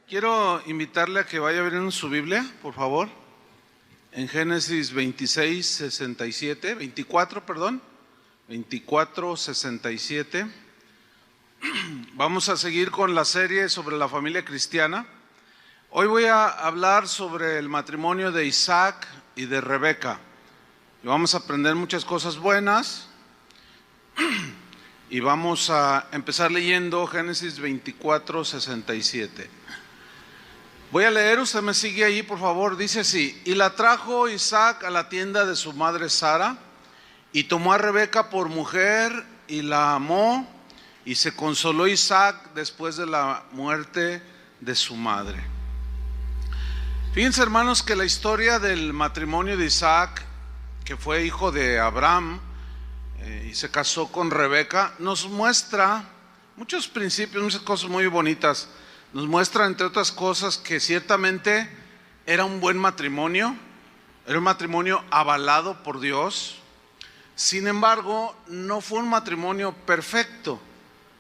Quiero invitarle a que vaya abriendo su Biblia, por favor, en Génesis 24, 67. Vamos a seguir con la serie sobre la familia cristiana. Hoy voy a hablar sobre el matrimonio de Isaac y de Rebeca. Y vamos a aprender muchas cosas buenas. Y vamos a empezar leyendo Génesis 24, 67. Voy a leer, usted me sigue ahí, por favor. Dice así: y la trajo Isaac a la tienda de su madre Sara, y tomó a Rebeca por mujer, y la amó, y se consoló Isaac después de la muerte de su madre. Fíjense, hermanos, que la historia del matrimonio de Isaac, que fue hijo de Abraham, y se casó con Rebeca, nos muestra muchos principios, muchas cosas muy bonitas. Nos muestra, entre otras cosas, que ciertamente era un buen matrimonio, era un matrimonio avalado por Dios. Sin embargo, no fue un matrimonio perfecto.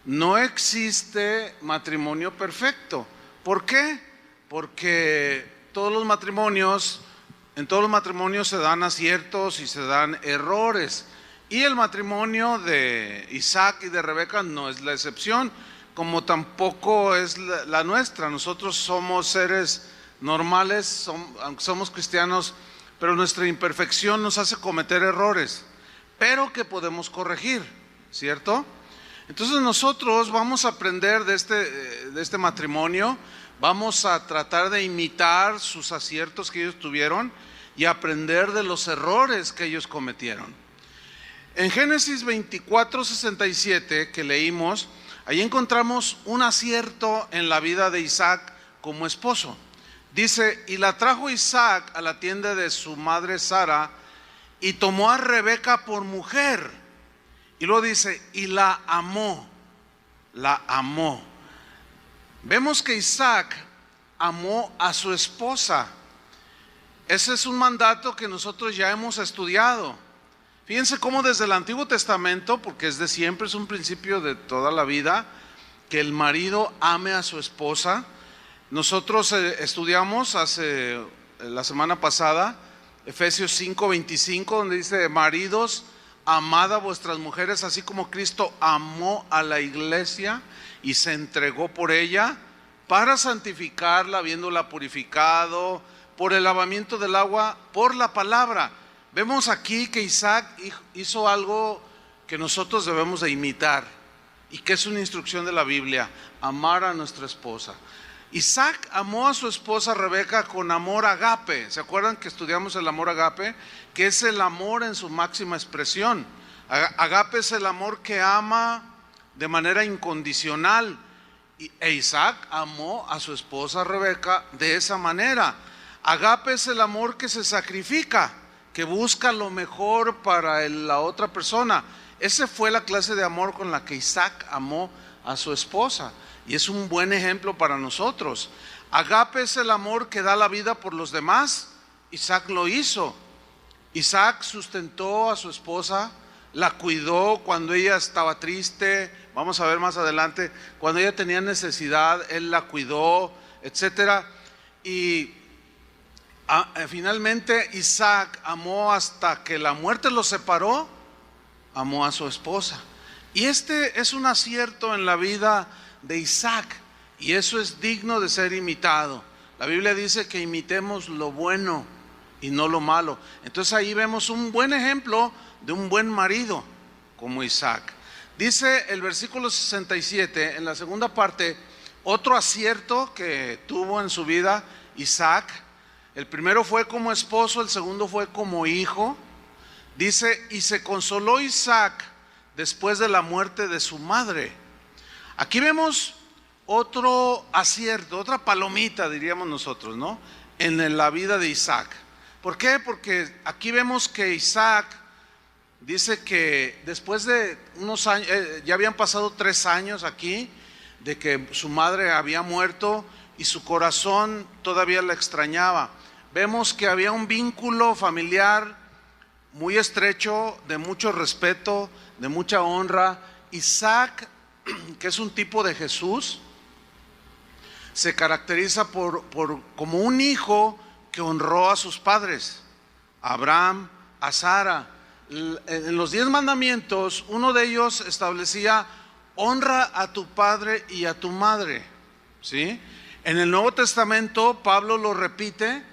No existe matrimonio perfecto. ¿Por qué? Porque en todos los matrimonios se dan aciertos y se dan errores. Y el matrimonio de Isaac y de Rebeca no es la excepción, como tampoco es la nuestra. Nosotros somos seres normales, aunque somos cristianos, pero nuestra imperfección nos hace cometer errores, pero que podemos corregir, ¿cierto? Entonces nosotros vamos a aprender de este matrimonio, vamos a tratar de imitar sus aciertos que ellos tuvieron y aprender de los errores que ellos cometieron. En Génesis 24, 67 que leímos, ahí encontramos un acierto en la vida de Isaac como esposo. Dice: y la trajo Isaac a la tienda de su madre Sara, y tomó a Rebeca por mujer. Y luego dice: y la amó. Vemos que Isaac amó a su esposa. Ese es un mandato que nosotros ya hemos estudiado. Fíjense cómo desde el Antiguo Testamento, porque es de siempre, es un principio de toda la vida, que el marido ame a su esposa. Nosotros estudiamos la semana pasada Efesios 5, 25, donde dice: maridos, amad a vuestras mujeres, así como Cristo amó a la iglesia y se entregó por ella para santificarla, habiéndola purificado por el lavamiento del agua, por la palabra. Vemos aquí que Isaac hizo algo que nosotros debemos de imitar y que es una instrucción de la Biblia: amar a nuestra esposa. Isaac amó a su esposa Rebeca con amor agape. ¿Se acuerdan que estudiamos el amor agape? Que es el amor en su máxima expresión. Agape es el amor que ama de manera incondicional. E Isaac amó a su esposa Rebeca de esa manera. Agape es el amor que se sacrifica, que busca lo mejor para la otra persona. Esa fue la clase de amor con la que Isaac amó a su esposa, y es un buen ejemplo para nosotros. Agape es el amor que da la vida por los demás. Isaac lo hizo. Isaac sustentó a su esposa, la cuidó cuando ella estaba triste. Vamos a ver más adelante, cuando ella tenía necesidad, él la cuidó, etcétera. Y finalmente Isaac amó hasta que la muerte lo separó, amó a su esposa. Y este es un acierto en la vida de Isaac, y eso es digno de ser imitado. La Biblia dice que imitemos lo bueno y no lo malo. Entonces ahí vemos un buen ejemplo de un buen marido como Isaac. Dice el versículo 67, en la segunda parte, otro acierto que tuvo en su vida Isaac. El primero fue como esposo, el segundo fue como hijo. Dice: y se consoló Isaac después de la muerte de su madre. Aquí vemos otro acierto, otra palomita, diríamos nosotros, ¿no? En la vida de Isaac. ¿Por qué? Porque aquí vemos que Isaac dice que después de unos años, ya habían pasado 3 años aquí, de que su madre había muerto, y su corazón todavía la extrañaba. Vemos que había un vínculo familiar muy estrecho, de mucho respeto, de mucha honra. Isaac, que es un tipo de Jesús, se caracteriza como un hijo que honró a sus padres, a Abraham, a Sara. En los 10 mandamientos, uno de ellos establecía: honra a tu padre y a tu madre, ¿sí? En el Nuevo Testamento, Pablo lo repite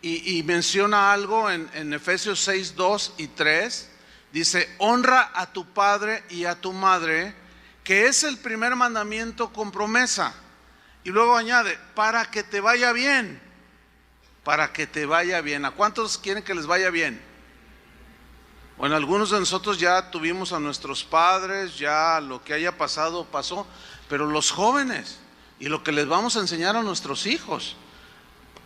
y menciona algo en Efesios 6, 2 y 3. Dice: honra a tu padre y a tu madre, que es el primer mandamiento con promesa. Y luego añade: para que te vaya bien. Para que te vaya bien. ¿A cuántos quieren que les vaya bien? Bueno, algunos de nosotros ya tuvimos a nuestros padres, ya lo que haya pasado, pasó. Pero los jóvenes, y lo que les vamos a enseñar a nuestros hijos: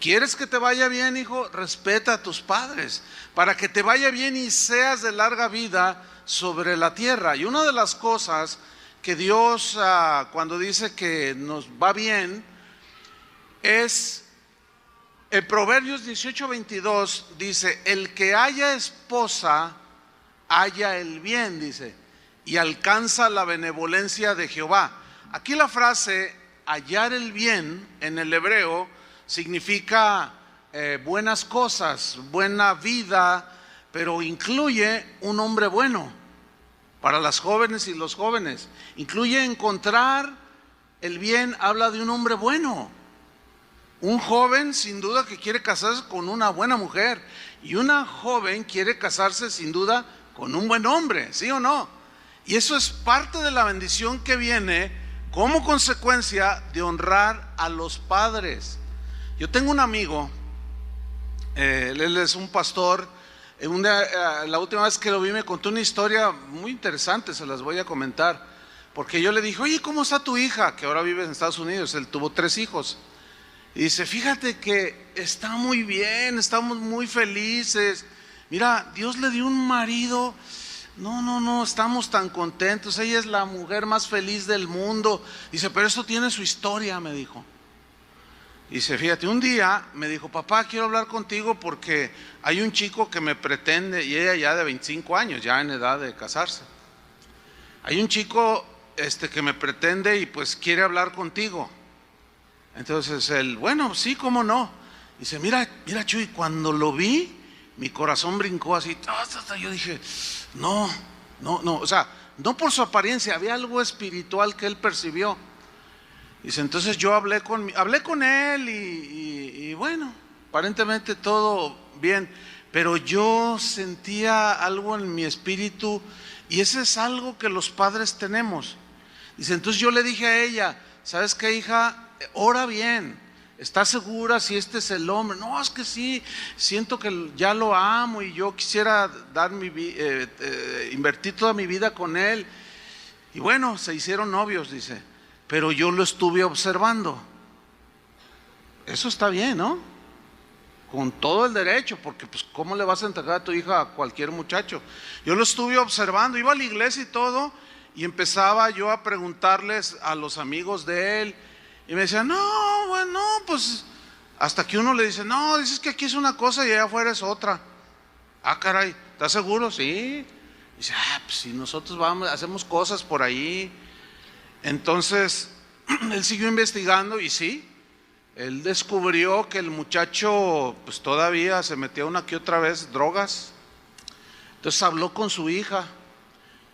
¿quieres que te vaya bien, hijo? Respeta a tus padres, para que te vaya bien y seas de larga vida sobre la tierra. Y una de las cosas que Dios, cuando dice que nos va bien, es en Proverbios 18:22, dice: el que haya esposa, halla el bien, dice, y alcanza la benevolencia de Jehová. Aquí la frase hallar el bien en el hebreo significa buenas cosas, buena vida, pero incluye un hombre bueno. Para las jóvenes y los jóvenes, incluye encontrar el bien, habla de un hombre bueno. Un joven sin duda que quiere casarse con una buena mujer, y una joven quiere casarse sin duda con un buen hombre, ¿sí o no? Y eso es parte de la bendición que viene como consecuencia de honrar a los padres. Yo tengo un amigo, él es un pastor. La última vez que lo vi me contó una historia muy interesante, se las voy a comentar. Porque yo le dije: oye, ¿cómo está tu hija? Que ahora vive en Estados Unidos, él tuvo 3 hijos. Y dice: fíjate que está muy bien, estamos muy felices. Mira, Dios le dio un marido. No, estamos tan contentos. Ella es la mujer más feliz del mundo. Dice: pero eso tiene su historia, me dijo. Dice: fíjate, un día me dijo: papá, quiero hablar contigo porque hay un chico que me pretende, y ella ya de 25 años, ya en edad de casarse. Hay un chico que me pretende y pues quiere hablar contigo. Entonces él: bueno, sí, cómo no. Dice: mira Chuy, cuando lo vi, mi corazón brincó así. Yo dije: no, o sea, no por su apariencia, había algo espiritual que él percibió. Dice: entonces yo hablé con él y bueno, aparentemente todo bien, pero yo sentía algo en mi espíritu, y ese es algo que los padres tenemos. Dice: entonces yo le dije a ella: ¿sabes qué, hija? Ora bien, ¿estás segura si este es el hombre? No, es que sí, siento que ya lo amo y yo quisiera invertir toda mi vida con él. Y bueno, se hicieron novios, dice, pero yo lo estuve observando. Eso está bien, ¿no? Con todo el derecho, porque pues ¿cómo le vas a entregar a tu hija a cualquier muchacho? Yo lo estuve observando, iba a la iglesia y todo, y empezaba yo a preguntarles a los amigos de él, y me decían: no, bueno, pues, hasta que uno le dice: no, dices que aquí es una cosa y allá afuera es otra. Ah, caray, ¿estás seguro? Sí. Dice: pues si nosotros vamos, hacemos cosas por ahí. Entonces, él siguió investigando y sí, él descubrió que el muchacho pues todavía se metía una que otra vez drogas. Entonces habló con su hija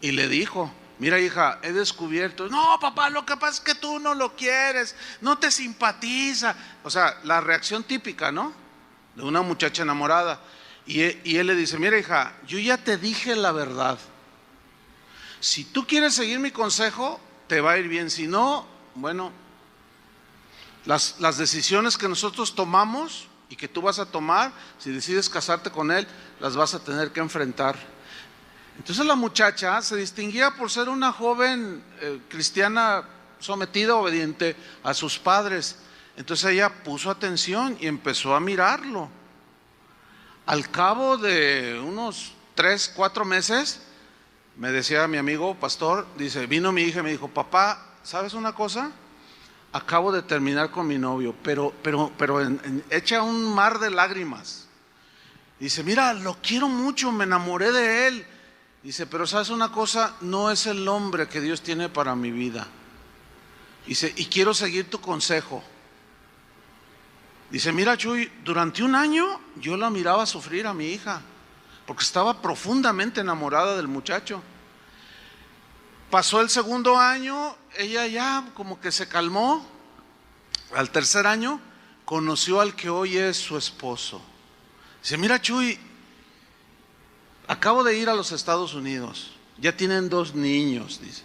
y le dijo: mira, hija, he descubierto. No, papá, lo que pasa es que tú no lo quieres, no te simpatiza. O sea, la reacción típica, ¿no?, de una muchacha enamorada. Y él le dice: mira, hija, yo ya te dije la verdad. Si tú quieres seguir mi consejo, te va a ir bien. Si no, bueno, las decisiones que nosotros tomamos y que tú vas a tomar, si decides casarte con él, las vas a tener que enfrentar. Entonces la muchacha se distinguía por ser una joven cristiana sometida, obediente a sus padres. Entonces ella puso atención y empezó a mirarlo. Al cabo de unos 3, 4 meses, me decía mi amigo pastor, dice: vino mi hija y me dijo: papá, ¿sabes una cosa? Acabo de terminar con mi novio, pero echa un mar de lágrimas. Dice: mira, lo quiero mucho, me enamoré de él. Dice: pero ¿sabes una cosa? No es el hombre que Dios tiene para mi vida. Dice: y quiero seguir tu consejo. Dice, mira Chuy, durante un año yo la miraba sufrir a mi hija, porque estaba profundamente enamorada del muchacho. Pasó el segundo año, ella ya como que se calmó. Al tercer año conoció al que hoy es su esposo. Dice, mira Chuy, acabo de ir a los Estados Unidos, ya tienen 2 niños, dice.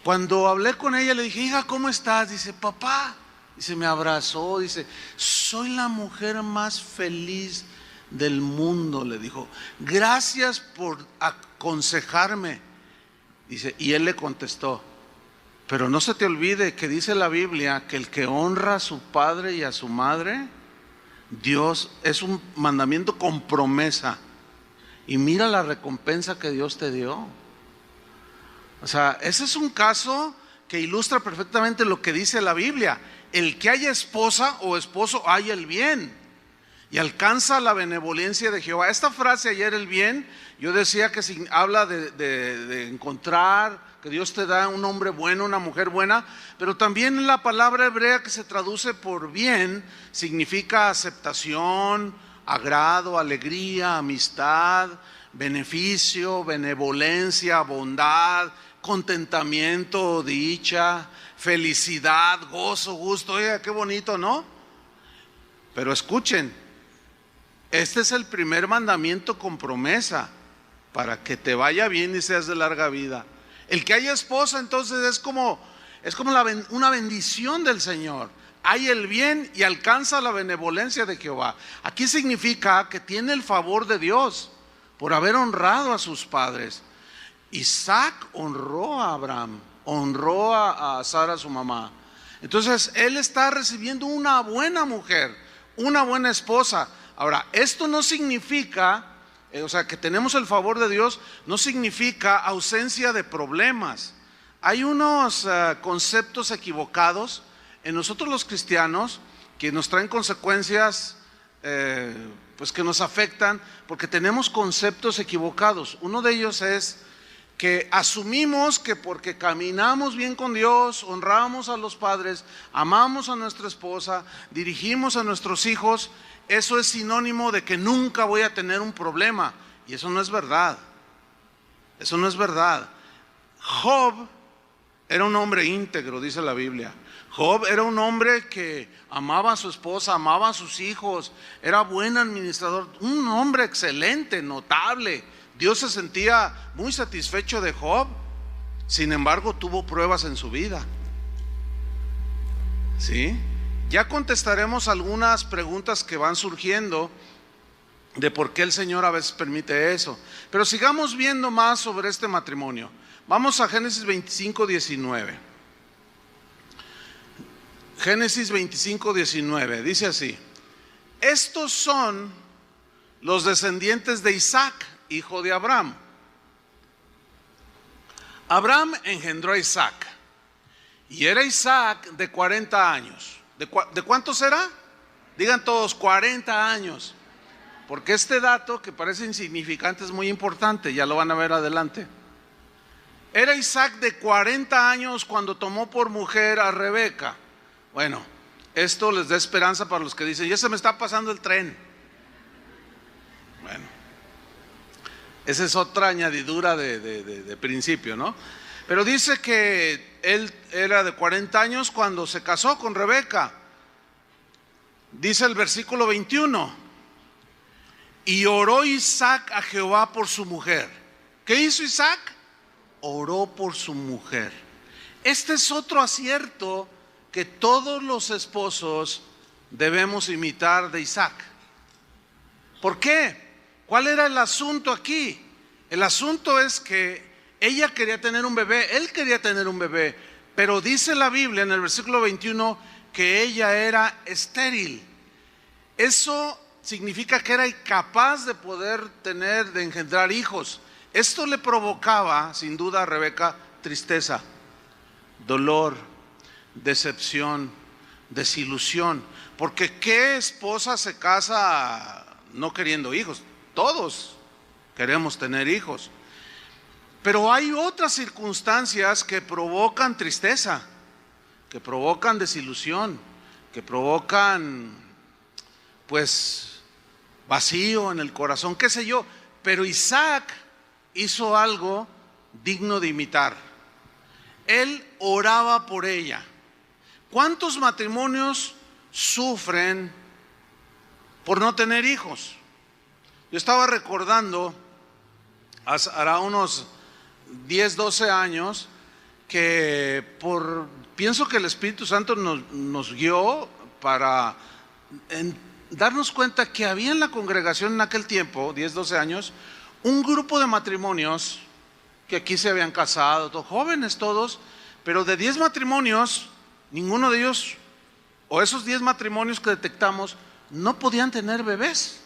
Cuando hablé con ella le dije, hija, ¿cómo estás? Dice, papá, dice, me abrazó, dice, soy la mujer más feliz del mundo, le dijo, gracias por aconsejarme. Dice, y él le contestó, pero no se te olvide que dice la Biblia que el que honra a su padre y a su madre, Dios, es un mandamiento con promesa. Y mira la recompensa que Dios te dio. O sea, ese es un caso que ilustra perfectamente lo que dice la Biblia. El que haya esposa o esposo haya el bien y alcanza la benevolencia de Jehová. Esta frase, hallar el bien, yo decía que habla de encontrar, que Dios te da un hombre bueno, una mujer buena, pero también la palabra hebrea que se traduce por bien significa aceptación, agrado, alegría, amistad, beneficio, benevolencia, bondad, contentamiento, dicha, felicidad, gozo, gusto. Oiga, qué bonito, ¿no? Pero escuchen, este es el primer mandamiento con promesa para que te vaya bien y seas de larga vida. El que haya esposa entonces es como una bendición del Señor. Hay el bien y alcanza la benevolencia de Jehová. Aquí significa que tiene el favor de Dios por haber honrado a sus padres. Isaac honró a Abraham, honró a Sara su mamá. Entonces él está recibiendo una buena mujer, una buena esposa. Ahora, esto no significa, o sea, que tenemos el favor de Dios, no significa ausencia de problemas. Hay unos conceptos equivocados en nosotros los cristianos que nos traen consecuencias pues que nos afectan porque tenemos conceptos equivocados. Uno de ellos es que asumimos que porque caminamos bien con Dios, honramos a los padres, amamos a nuestra esposa, dirigimos a nuestros hijos, eso es sinónimo de que nunca voy a tener un problema. Y eso no es verdad. Eso no es verdad. Job era un hombre íntegro, dice la Biblia. Job era un hombre que amaba a su esposa, amaba a sus hijos, era buen administrador, un hombre excelente, notable. Dios se sentía muy satisfecho de Job. Sin embargo, tuvo pruebas en su vida. ¿Sí? Ya contestaremos algunas preguntas que van surgiendo de por qué el Señor a veces permite eso. Pero sigamos viendo más sobre este matrimonio. Vamos a Génesis 25, 19. Génesis 25, 19. Dice así: estos son los descendientes de Isaac, hijo de Abraham. Abraham engendró a Isaac, y era Isaac de 40 años. ¿De cuántos era? Digan todos, 40 años. Porque este dato que parece insignificante es muy importante, ya lo van a ver adelante. Era Isaac de 40 años cuando tomó por mujer a Rebeca. Bueno, esto les da esperanza para los que dicen, ya se me está pasando el tren. Bueno, esa es otra añadidura de principio, ¿no? Pero dice que él era de 40 años cuando se casó con Rebeca. Dice el versículo 21, y oró Isaac a Jehová por su mujer. ¿Qué hizo Isaac? Oró por su mujer. Este es otro acierto que todos los esposos debemos imitar de Isaac. ¿Por qué? ¿Cuál era el asunto aquí? El asunto es que ella quería tener un bebé, él quería tener un bebé, pero dice la Biblia en el versículo 21 que ella era estéril. Eso significa que era incapaz de poder de engendrar hijos. Esto le provocaba, sin duda, a Rebeca tristeza, dolor, decepción, desilusión. Porque ¿qué esposa se casa no queriendo hijos? Todos queremos tener hijos. Pero hay otras circunstancias que provocan tristeza, que provocan desilusión, que provocan pues vacío en el corazón, qué sé yo. Pero Isaac hizo algo digno de imitar. Él oraba por ella. ¿Cuántos matrimonios sufren por no tener hijos? Yo estaba recordando, hará unos 10, 12 años, que pienso que el Espíritu Santo nos guió para darnos cuenta que había en la congregación en aquel tiempo, 10, 12 años, un grupo de matrimonios que aquí se habían casado, jóvenes todos, pero de 10 matrimonios, ninguno de ellos, o esos 10 matrimonios que detectamos, no podían tener bebés.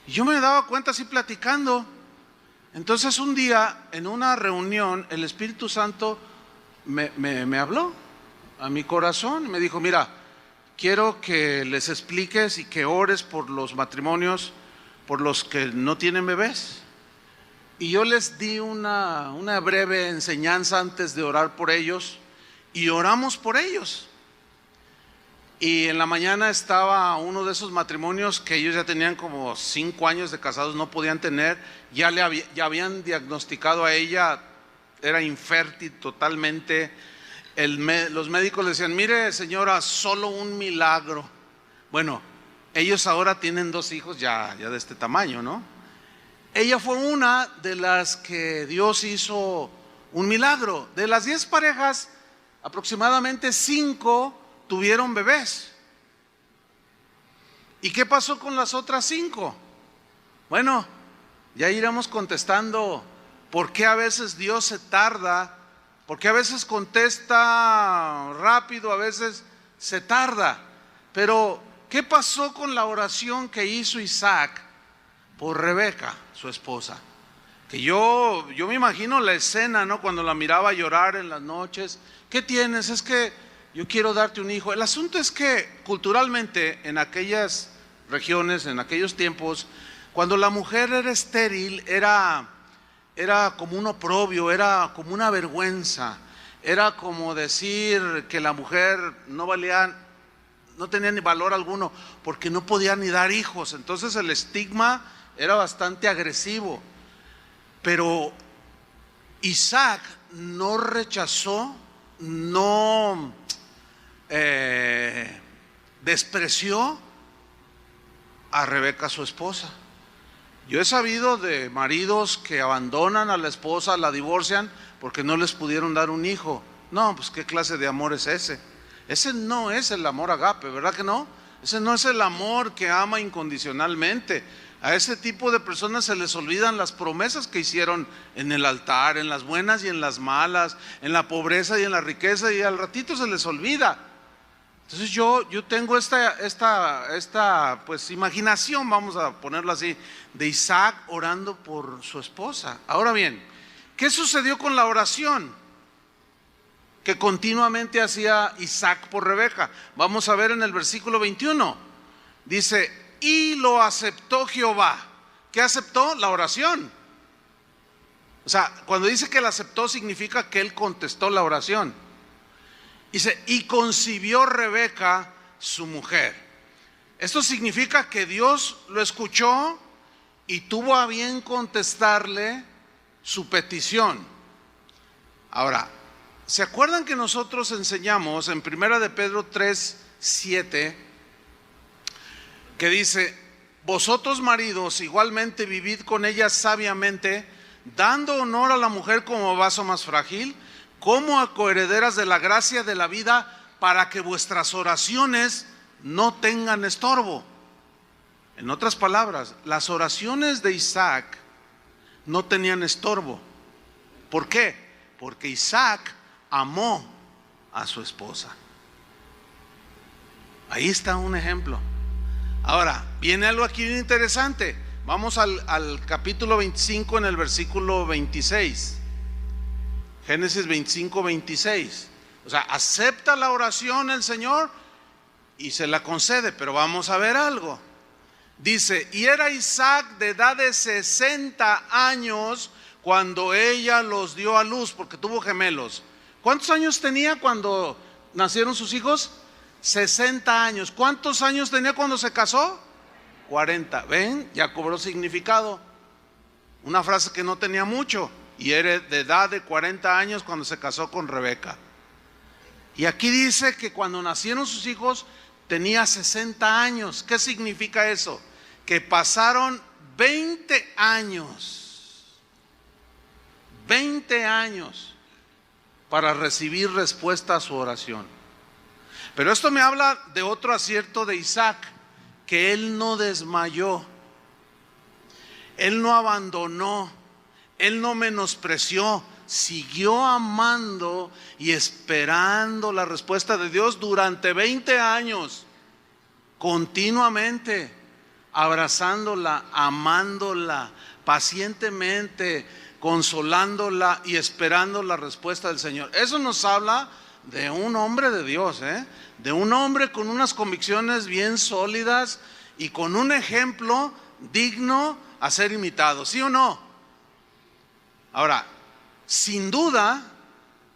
Y yo me daba cuenta así platicando. Entonces un día en una reunión el Espíritu Santo me habló a mi corazón y me dijo: mira, quiero que les expliques y que ores por los matrimonios por los que no tienen bebés. Y yo les di una breve enseñanza antes de orar por ellos, y oramos por ellos. Y en la mañana estaba uno de esos matrimonios que ellos ya tenían como 5 años de casados, no podían tener, ya habían diagnosticado a ella, era infértil totalmente. Los médicos le decían: mire señora, solo un milagro. Bueno, ellos ahora tienen 2 hijos ya de este tamaño, ¿no? Ella fue una de las que Dios hizo un milagro. De las 10 parejas, aproximadamente 5 tuvieron bebés. ¿Y qué pasó con las otras 5? Bueno, ya iremos contestando por qué a veces Dios se tarda, por qué a veces contesta rápido, a veces se tarda. Pero ¿qué pasó con la oración que hizo Isaac por Rebeca, su esposa? Que yo me imagino la escena, ¿no? Cuando la miraba llorar en las noches. ¿Qué tienes? Es que yo quiero darte un hijo. El asunto es que culturalmente en aquellas regiones, en aquellos tiempos, cuando la mujer era estéril, era como un oprobio, era como una vergüenza, era como decir que la mujer no valía, no tenía ni valor alguno, porque no podía ni dar hijos. Entonces el estigma era bastante agresivo. Pero Isaac no rechazó, no despreció a Rebeca, su esposa. Yo he sabido de maridos que abandonan a la esposa, la divorcian porque no les pudieron dar un hijo. No, pues qué clase de amor es ese. Ese no es el amor agape, ¿verdad que no? Ese no es el amor que ama incondicionalmente. A ese tipo de personas se les olvidan las promesas que hicieron en el altar, en las buenas y en las malas, en la pobreza y en la riqueza, y al ratito se les olvida. Entonces yo tengo esta pues imaginación, vamos a ponerlo así, de Isaac orando por su esposa. Ahora bien, ¿qué sucedió con la oración que continuamente hacía Isaac por Rebeca? Vamos a ver en el versículo 21. Dice: y lo aceptó Jehová. ¿Qué aceptó? La oración. O sea, cuando dice que la aceptó, significa que él contestó la oración. Dice: y concibió Rebeca su mujer. Esto significa que Dios lo escuchó y tuvo a bien contestarle su petición. Ahora, ¿se acuerdan que nosotros enseñamos en 1 de Pedro 3:7 que dice: vosotros maridos igualmente vivid con ella sabiamente, dando honor a la mujer como vaso más frágil, como a coherederas de la gracia de la vida, para que vuestras oraciones no tengan estorbo? En otras palabras, las oraciones de Isaac no tenían estorbo. ¿Por qué? Porque Isaac amó a su esposa. Ahí está un ejemplo. Ahora, viene algo aquí bien interesante. Vamos al capítulo 25 en el versículo 26. Génesis 25, 26. O sea, acepta la oración el Señor y se la concede, pero vamos a ver algo. Dice: y era Isaac de edad de 60 años cuando ella los dio a luz, porque tuvo gemelos. ¿Cuántos años tenía cuando nacieron sus hijos? 60 años. ¿Cuántos años tenía cuando se casó? 40. ¿Ven? Ya cobró significado. Una frase que no tenía mucho, y era de edad de 40 años cuando se casó con Rebeca. Y aquí dice que cuando nacieron sus hijos tenía 60 años. ¿Qué significa eso? Que pasaron 20 años. 20 años para recibir respuesta a su oración. Pero esto me habla de otro acierto de Isaac, que él no desmayó, él no abandonó, él no menospreció, siguió amando y esperando la respuesta de Dios durante 20 años, continuamente, abrazándola, amándola, pacientemente, consolándola y esperando la respuesta del Señor. Eso nos habla de un hombre de Dios, de un hombre con unas convicciones bien sólidas y con un ejemplo digno a ser imitado, ¿sí o no? Ahora, sin duda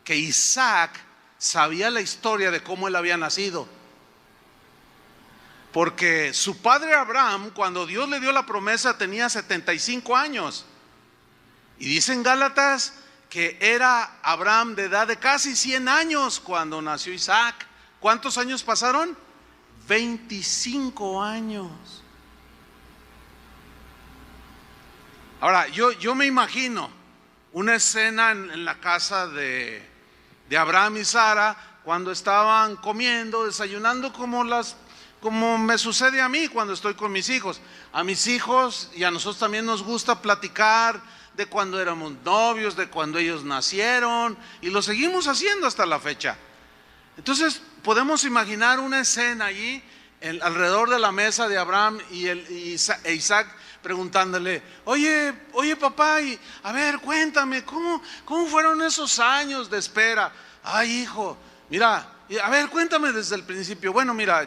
que Isaac sabía la historia de cómo él había nacido, porque su padre Abraham, cuando Dios le dio la promesa, tenía 75 años. Y dice en Gálatas que era Abraham de edad de casi 100 años cuando nació Isaac. ¿Cuántos años pasaron? 25 años. Ahora, yo me imagino una escena en la casa de Abraham y Sara cuando estaban comiendo, desayunando, como me sucede a mí cuando estoy con mis hijos. A mis hijos y a nosotros también nos gusta platicar de cuando éramos novios, de cuando ellos nacieron, y lo seguimos haciendo hasta la fecha. Entonces podemos imaginar una escena allí alrededor de la mesa de Abraham e Isaac, preguntándole: oye papá, a ver, cuéntame, ¿cómo fueron esos años de espera? Ay, hijo, mira, a ver, cuéntame desde el principio. Bueno, mira,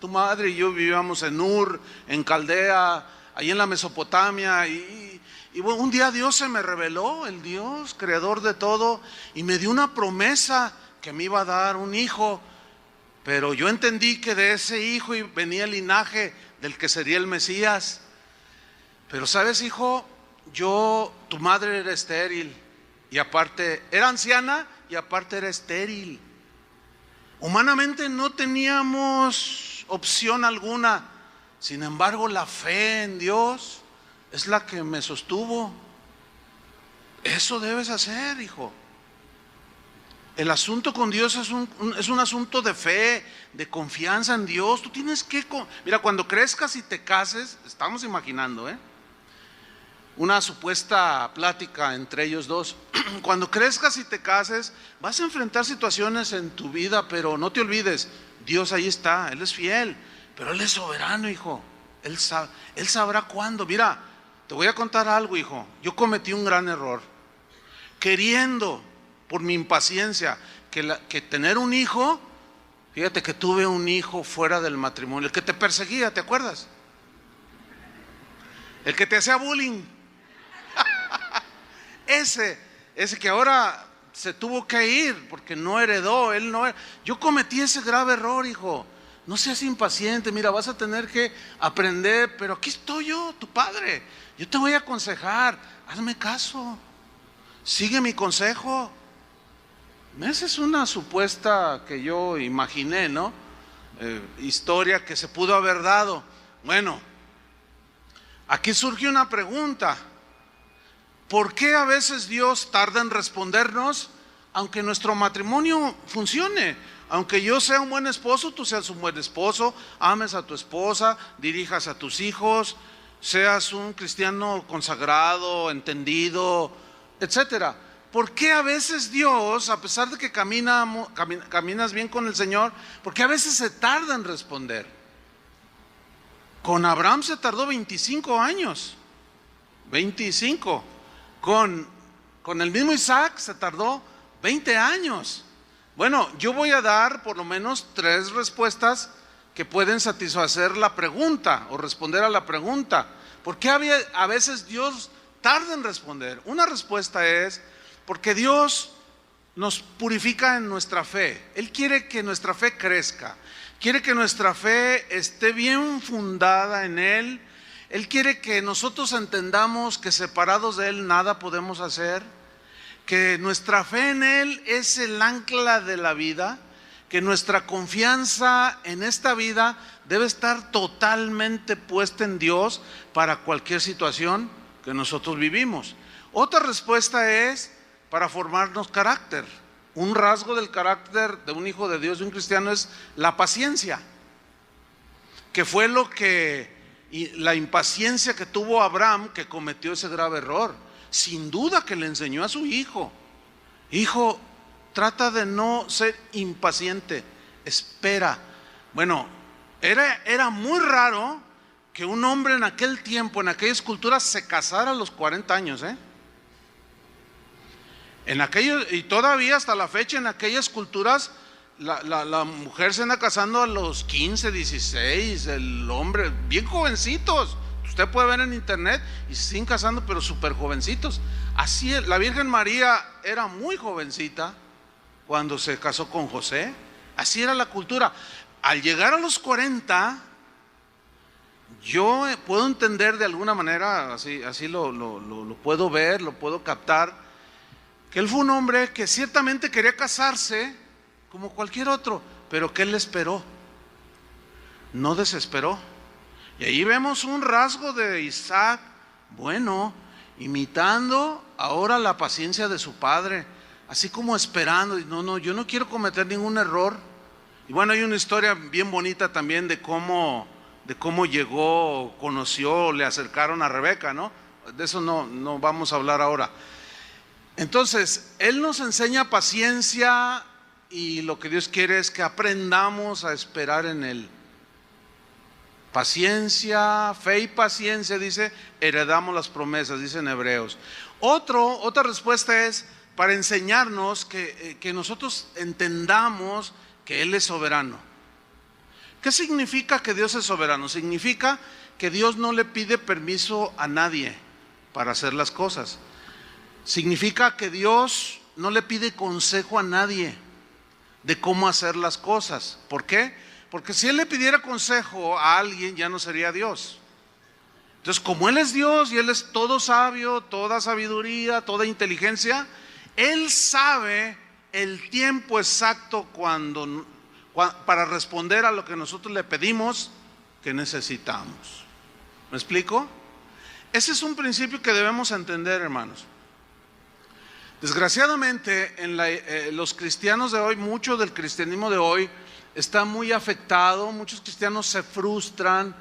tu madre y yo vivíamos en Ur, en Caldea, ahí en la Mesopotamia, y bueno, un día Dios se me reveló, el Dios creador de todo, y me dio una promesa que me iba a dar un hijo, pero yo entendí que de ese hijo venía el linaje del que sería el Mesías. Pero sabes, hijo, tu madre era estéril, y aparte era anciana, y aparte era estéril. Humanamente no teníamos opción alguna. Sin embargo, la fe en Dios es la que me sostuvo. Eso debes hacer, hijo. El asunto con Dios es un asunto de fe, de confianza en Dios. Tú tienes que, mira, cuando crezcas y te cases, estamos imaginando, una supuesta plática entre ellos dos. Cuando crezcas y te cases, vas a enfrentar situaciones en tu vida, pero no te olvides, Dios ahí está, Él es fiel, pero Él es soberano, hijo. Él sabrá cuándo. Mira, te voy a contar algo, hijo. Yo cometí un gran error, queriendo, por mi impaciencia, que tener un hijo. Fíjate que tuve un hijo fuera del matrimonio, el que te perseguía, ¿te acuerdas? El que te hacía bullying. Ese que ahora se tuvo que ir porque no heredó, él no era. Yo cometí ese grave error, hijo. No seas impaciente, mira, vas a tener que aprender, pero aquí estoy yo, tu padre. Yo te voy a aconsejar, hazme caso, sigue mi consejo. Esa es una supuesta que yo imaginé, ¿no? Historia que se pudo haber dado. Bueno, aquí surge una pregunta. ¿Por qué a veces Dios tarda en respondernos, aunque nuestro matrimonio funcione? Aunque yo sea un buen esposo, tú seas un buen esposo, ames a tu esposa, dirijas a tus hijos, seas un cristiano consagrado, entendido, etcétera. ¿Por qué a veces Dios, a pesar de que caminas bien con el Señor, por qué a veces se tarda en responder? Con Abraham se tardó 25 años, 25. Con el mismo Isaac se tardó 20 años. Bueno, yo voy a dar por lo menos 3 respuestas que pueden satisfacer la pregunta o responder a la pregunta. ¿Por qué a veces Dios tarda en responder? Una respuesta es porque Dios nos purifica en nuestra fe. Él quiere que nuestra fe crezca. quiere que nuestra fe esté bien fundada en Él. Él quiere que nosotros entendamos que separados de Él nada podemos hacer, que nuestra fe en Él es el ancla de la vida, que nuestra confianza en esta vida debe estar totalmente puesta en Dios para cualquier situación que nosotros vivimos. Otra respuesta es para formarnos carácter. Un rasgo del carácter de un hijo de Dios, de un cristiano, es la paciencia, que fue la impaciencia que tuvo Abraham, que cometió ese grave error. Sin duda que le enseñó a su hijo: hijo, trata de no ser impaciente, espera. Bueno, era muy raro que un hombre en aquel tiempo, en aquellas culturas, se casara a los 40 años, y todavía hasta la fecha en aquellas culturas la mujer se anda casando a los 15, 16, el hombre bien jovencitos. Usted puede ver en internet y se siguen casando, pero súper jovencitos. Así es, la Virgen María era muy jovencita cuando se casó con José. Así era la cultura. Al llegar a los 40, yo puedo entender de alguna manera, así lo puedo ver, lo puedo captar, que él fue un hombre que ciertamente quería casarse como cualquier otro, pero que él esperó, no desesperó. Y ahí vemos un rasgo de Isaac, bueno, imitando ahora la paciencia de su padre, así como esperando. No, yo no quiero cometer ningún error. Y bueno, hay una historia bien bonita también de cómo llegó, conoció, le acercaron a Rebeca, ¿no? De eso no vamos a hablar ahora. Entonces, Él nos enseña paciencia, y lo que Dios quiere es que aprendamos a esperar en Él. Paciencia, fe y paciencia, dice, heredamos las promesas, dice en Hebreos. Otra respuesta es para enseñarnos que nosotros entendamos que Él es soberano. ¿Qué significa que Dios es soberano? Significa que Dios no le pide permiso a nadie para hacer las cosas. Significa que Dios no le pide consejo a nadie de cómo hacer las cosas. ¿Por qué? Porque si Él le pidiera consejo a alguien, ya no sería Dios. Entonces, como Él es Dios y Él es todo sabio, toda sabiduría, toda inteligencia, Él sabe el tiempo exacto para responder a lo que nosotros le pedimos que necesitamos. ¿Me explico? Ese es un principio que debemos entender, hermanos. Desgraciadamente, los cristianos de hoy, mucho del cristianismo de hoy está muy afectado. Muchos cristianos se frustran.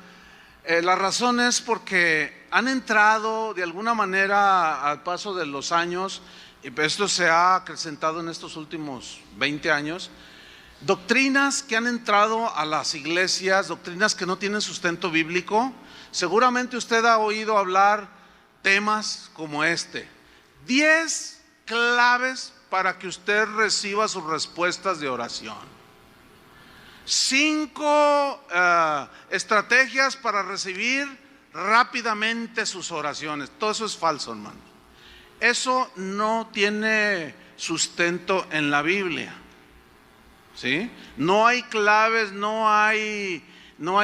La razón es porque han entrado de alguna manera al paso de los años, y esto se ha acrecentado en estos últimos 20 años, doctrinas que han entrado a las iglesias, doctrinas que no tienen sustento bíblico. Seguramente usted ha oído hablar temas como 10 claves para que usted reciba sus respuestas de oración. 5 estrategias para recibir rápidamente sus oraciones. Todo eso es falso, hermano. Eso no tiene sustento en la Biblia, ¿sí? No hay claves, no hay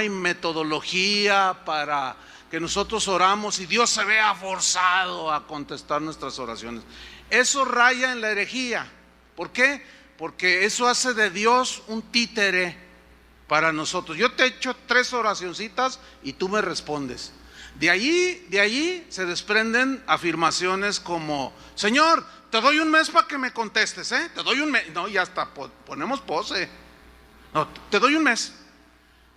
metodología para que nosotros oramos y Dios se vea forzado a contestar nuestras oraciones. Eso raya en la herejía. ¿Por qué? Porque eso hace de Dios un títere para nosotros. Yo te echo 3 oracioncitas y tú me respondes. De allí se desprenden afirmaciones como: Señor, te doy un mes para que me contestes, te doy un mes. No, y hasta ponemos pose. No, te doy un mes.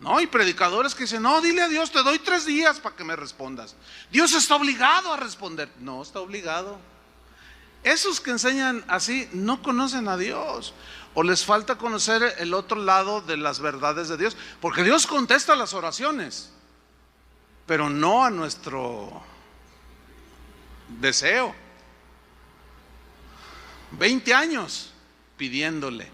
No, y predicadores que dicen: no, dile a Dios, te doy 3 días para que me respondas. Dios está obligado a responder. No está obligado. Esos que enseñan así no conocen a Dios, o les falta conocer el otro lado de las verdades de Dios, porque Dios contesta las oraciones, pero no a nuestro deseo. 20 años pidiéndole.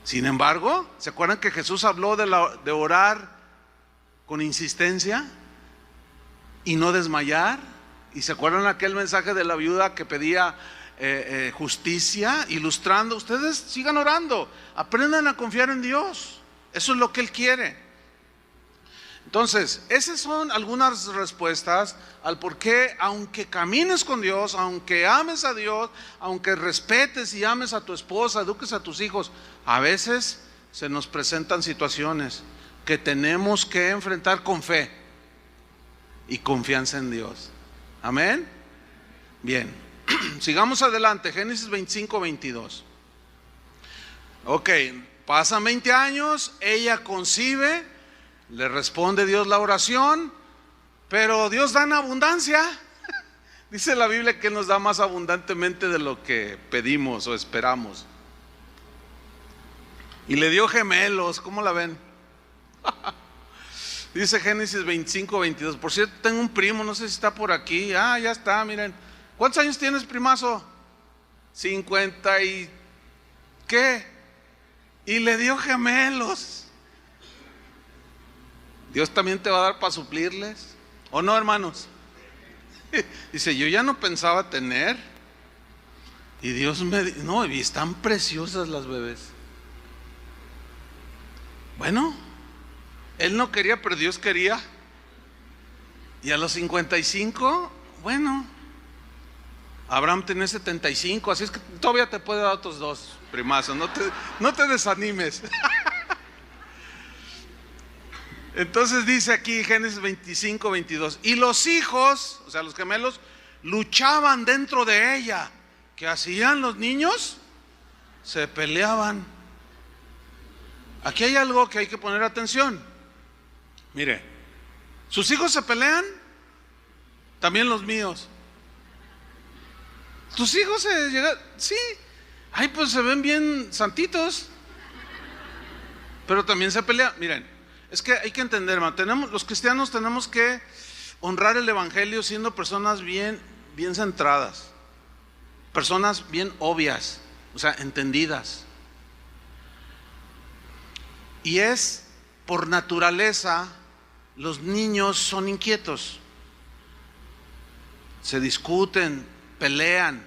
Sin embargo, ¿se acuerdan que Jesús habló de orar con insistencia y no desmayar? ¿Y se acuerdan aquel mensaje de la viuda que pedía justicia, ilustrando. Ustedes sigan orando, aprendan a confiar en Dios. Eso es lo que Él quiere. Entonces, esas son algunas respuestas al por qué, aunque camines con Dios, aunque ames a Dios, aunque respetes y ames a tu esposa, eduques a tus hijos, a veces se nos presentan situaciones que tenemos que enfrentar con fe y confianza en Dios. Amén. Bien, sigamos adelante. Génesis 25:22. Ok, pasan 20 años, ella concibe. Le responde Dios la oración, pero Dios da en abundancia. Dice la Biblia que Él nos da más abundantemente de lo que pedimos o esperamos. Y le dio gemelos, ¿cómo la ven? Dice Génesis 25:22. Por cierto, tengo un primo, no sé si está por aquí. Ah, ya está, miren. ¿Cuántos años tienes, primazo? 50 y... ¿qué? Y le dio gemelos. Dios también te va a dar para suplirles, ¿o no, hermanos? Dice, yo ya no pensaba tener. Y Dios me dijo, no, y están preciosas las bebés. Bueno, Él no quería, pero Dios quería. Y a los 55, bueno, Abraham tenía 75, así es que todavía te puede dar otros dos, primazo, no te desanimes. Entonces dice aquí Génesis 25:22, y los hijos, o sea los gemelos, luchaban dentro de ella. ¿Qué hacían los niños? Se peleaban. Aquí hay algo que hay que poner atención. Mire, sus hijos se pelean, también los míos. Tus hijos se llegan, sí, ay, pues se ven bien santitos, pero también se pelean. Miren, es que hay que entender, hermano, los cristianos tenemos que honrar el evangelio siendo personas bien centradas, personas bien obvias, o sea, entendidas. Y es por naturaleza, los niños son inquietos, se discuten, pelean,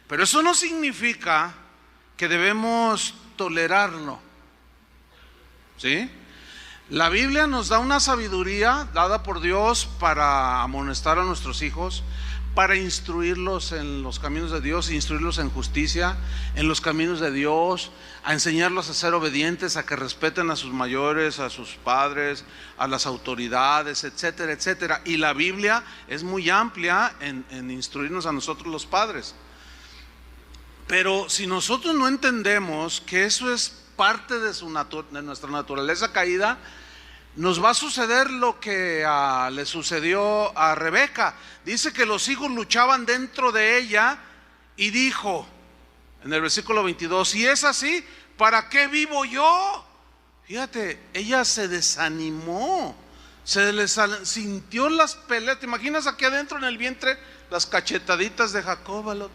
pero eso no significa que debemos tolerarlo, ¿sí? La Biblia nos da una sabiduría dada por Dios para amonestar a nuestros hijos, para instruirlos en los caminos de Dios, instruirlos en justicia, en los caminos de Dios, a enseñarlos a ser obedientes, a que respeten a sus mayores, a sus padres, a las autoridades, etcétera, etcétera. Y la Biblia es muy amplia en instruirnos a nosotros los padres. Pero si nosotros no entendemos que eso es parte de nuestra naturaleza caída, nos va a suceder lo que le sucedió a Rebeca. Dice que los hijos luchaban dentro de ella y dijo en el versículo 22, si es así, ¿para qué vivo yo? Fíjate, ella se desanimó, sintió las peleas. ¿Te imaginas aquí adentro en el vientre las cachetaditas de Jacob?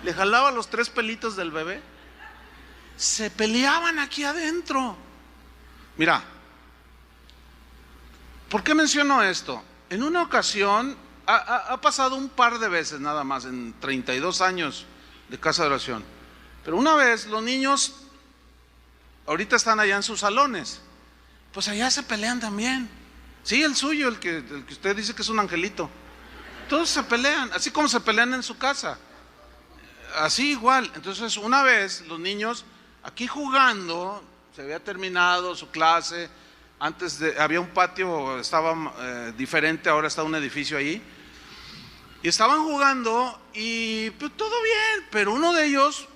Le jalaba los 3 pelitos del bebé. Se peleaban aquí adentro. Mira, ¿por qué menciono esto? En una ocasión, ha pasado un par de veces nada más en 32 años de casa de oración, pero una vez los niños ahorita están allá en sus salones, pues allá se pelean también. Sí, el suyo, el que usted dice que es un angelito. Todos se pelean, así como se pelean en su casa, así igual. Entonces una vez los niños aquí jugando, se había terminado su clase, había un patio, estaba diferente, ahora está un edificio ahí, y estaban jugando y pues, todo bien, pero uno de ellos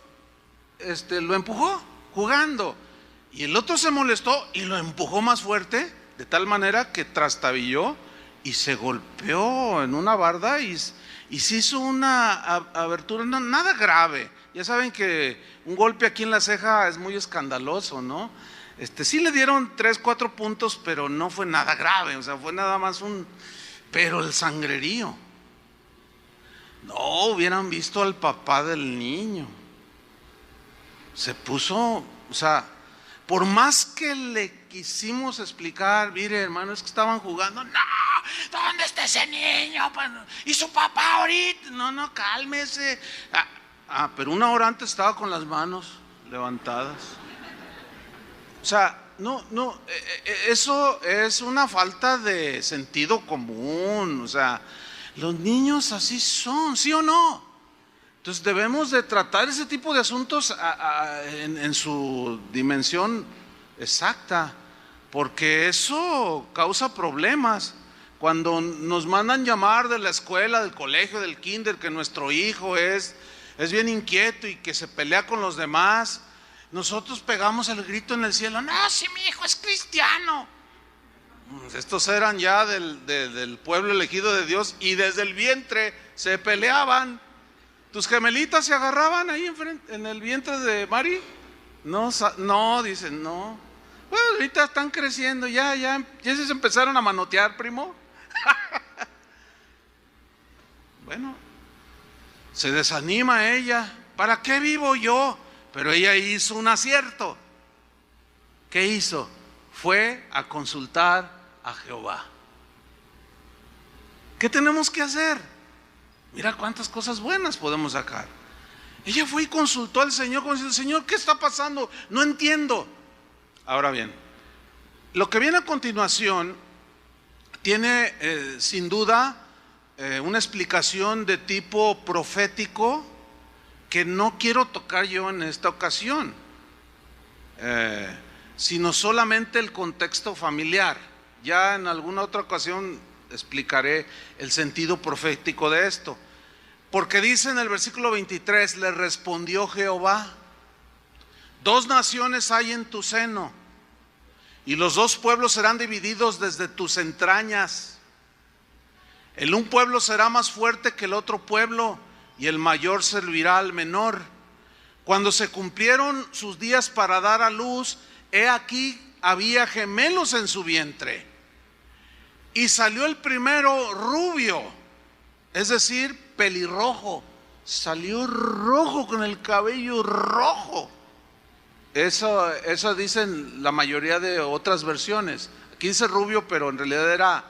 lo empujó jugando, y el otro se molestó y lo empujó más fuerte, de tal manera que trastabilló y se golpeó en una barda y se hizo una abertura, no, nada grave. Ya saben que un golpe aquí en la ceja es muy escandaloso, ¿no? Sí le dieron 3, 4 puntos, pero no fue nada grave, o sea, fue nada más pero el sangrerío. No hubieran visto al papá del niño. Se puso, o sea, por más que le quisimos explicar, mire hermano, es que estaban jugando, no, ¿Dónde está ese niño? ¿Y su papá ahorita? No, cálmese. Pero una hora antes estaba con las manos levantadas. O sea, no, eso es una falta de sentido común. O sea, los niños así son, ¿sí o no? Entonces debemos de tratar ese tipo de asuntos en su dimensión exacta, porque eso causa problemas. Cuando nos mandan llamar de la escuela, del colegio, del kinder, que nuestro hijo es bien inquieto y que se pelea con los demás, nosotros pegamos el grito en el cielo: no, si mi hijo es cristiano. Estos eran ya del pueblo elegido de Dios y desde el vientre se peleaban. ¿Tus gemelitas se agarraban ahí en el vientre de Mari? No, dicen, no. Bueno, ahorita están creciendo, ya se empezaron a manotear, primo. Bueno, se desanima ella. ¿Para qué vivo yo? Pero ella hizo un acierto. ¿Qué hizo? Fue a consultar a Jehová. ¿Qué tenemos que hacer? Mira cuántas cosas buenas podemos sacar. Ella fue y consultó al Señor, como diciendo: Señor, ¿qué está pasando? No entiendo. Ahora bien, lo que viene a continuación tiene sin duda una explicación de tipo profético que no quiero tocar yo en esta ocasión, sino solamente el contexto familiar. Ya en alguna otra ocasión explicaré el sentido profético de esto, porque dice en el versículo 23: le respondió Jehová: 2 naciones hay en tu seno, y los 2 pueblos serán divididos desde tus entrañas. El un pueblo será más fuerte que el otro pueblo, y el mayor servirá al menor. Cuando se cumplieron sus días para dar a luz, he aquí había gemelos en su vientre. Y salió el primero rubio, es decir, pelirrojo. Salió rojo, con el cabello rojo. Eso dicen la mayoría de otras versiones. Aquí dice rubio, pero en realidad era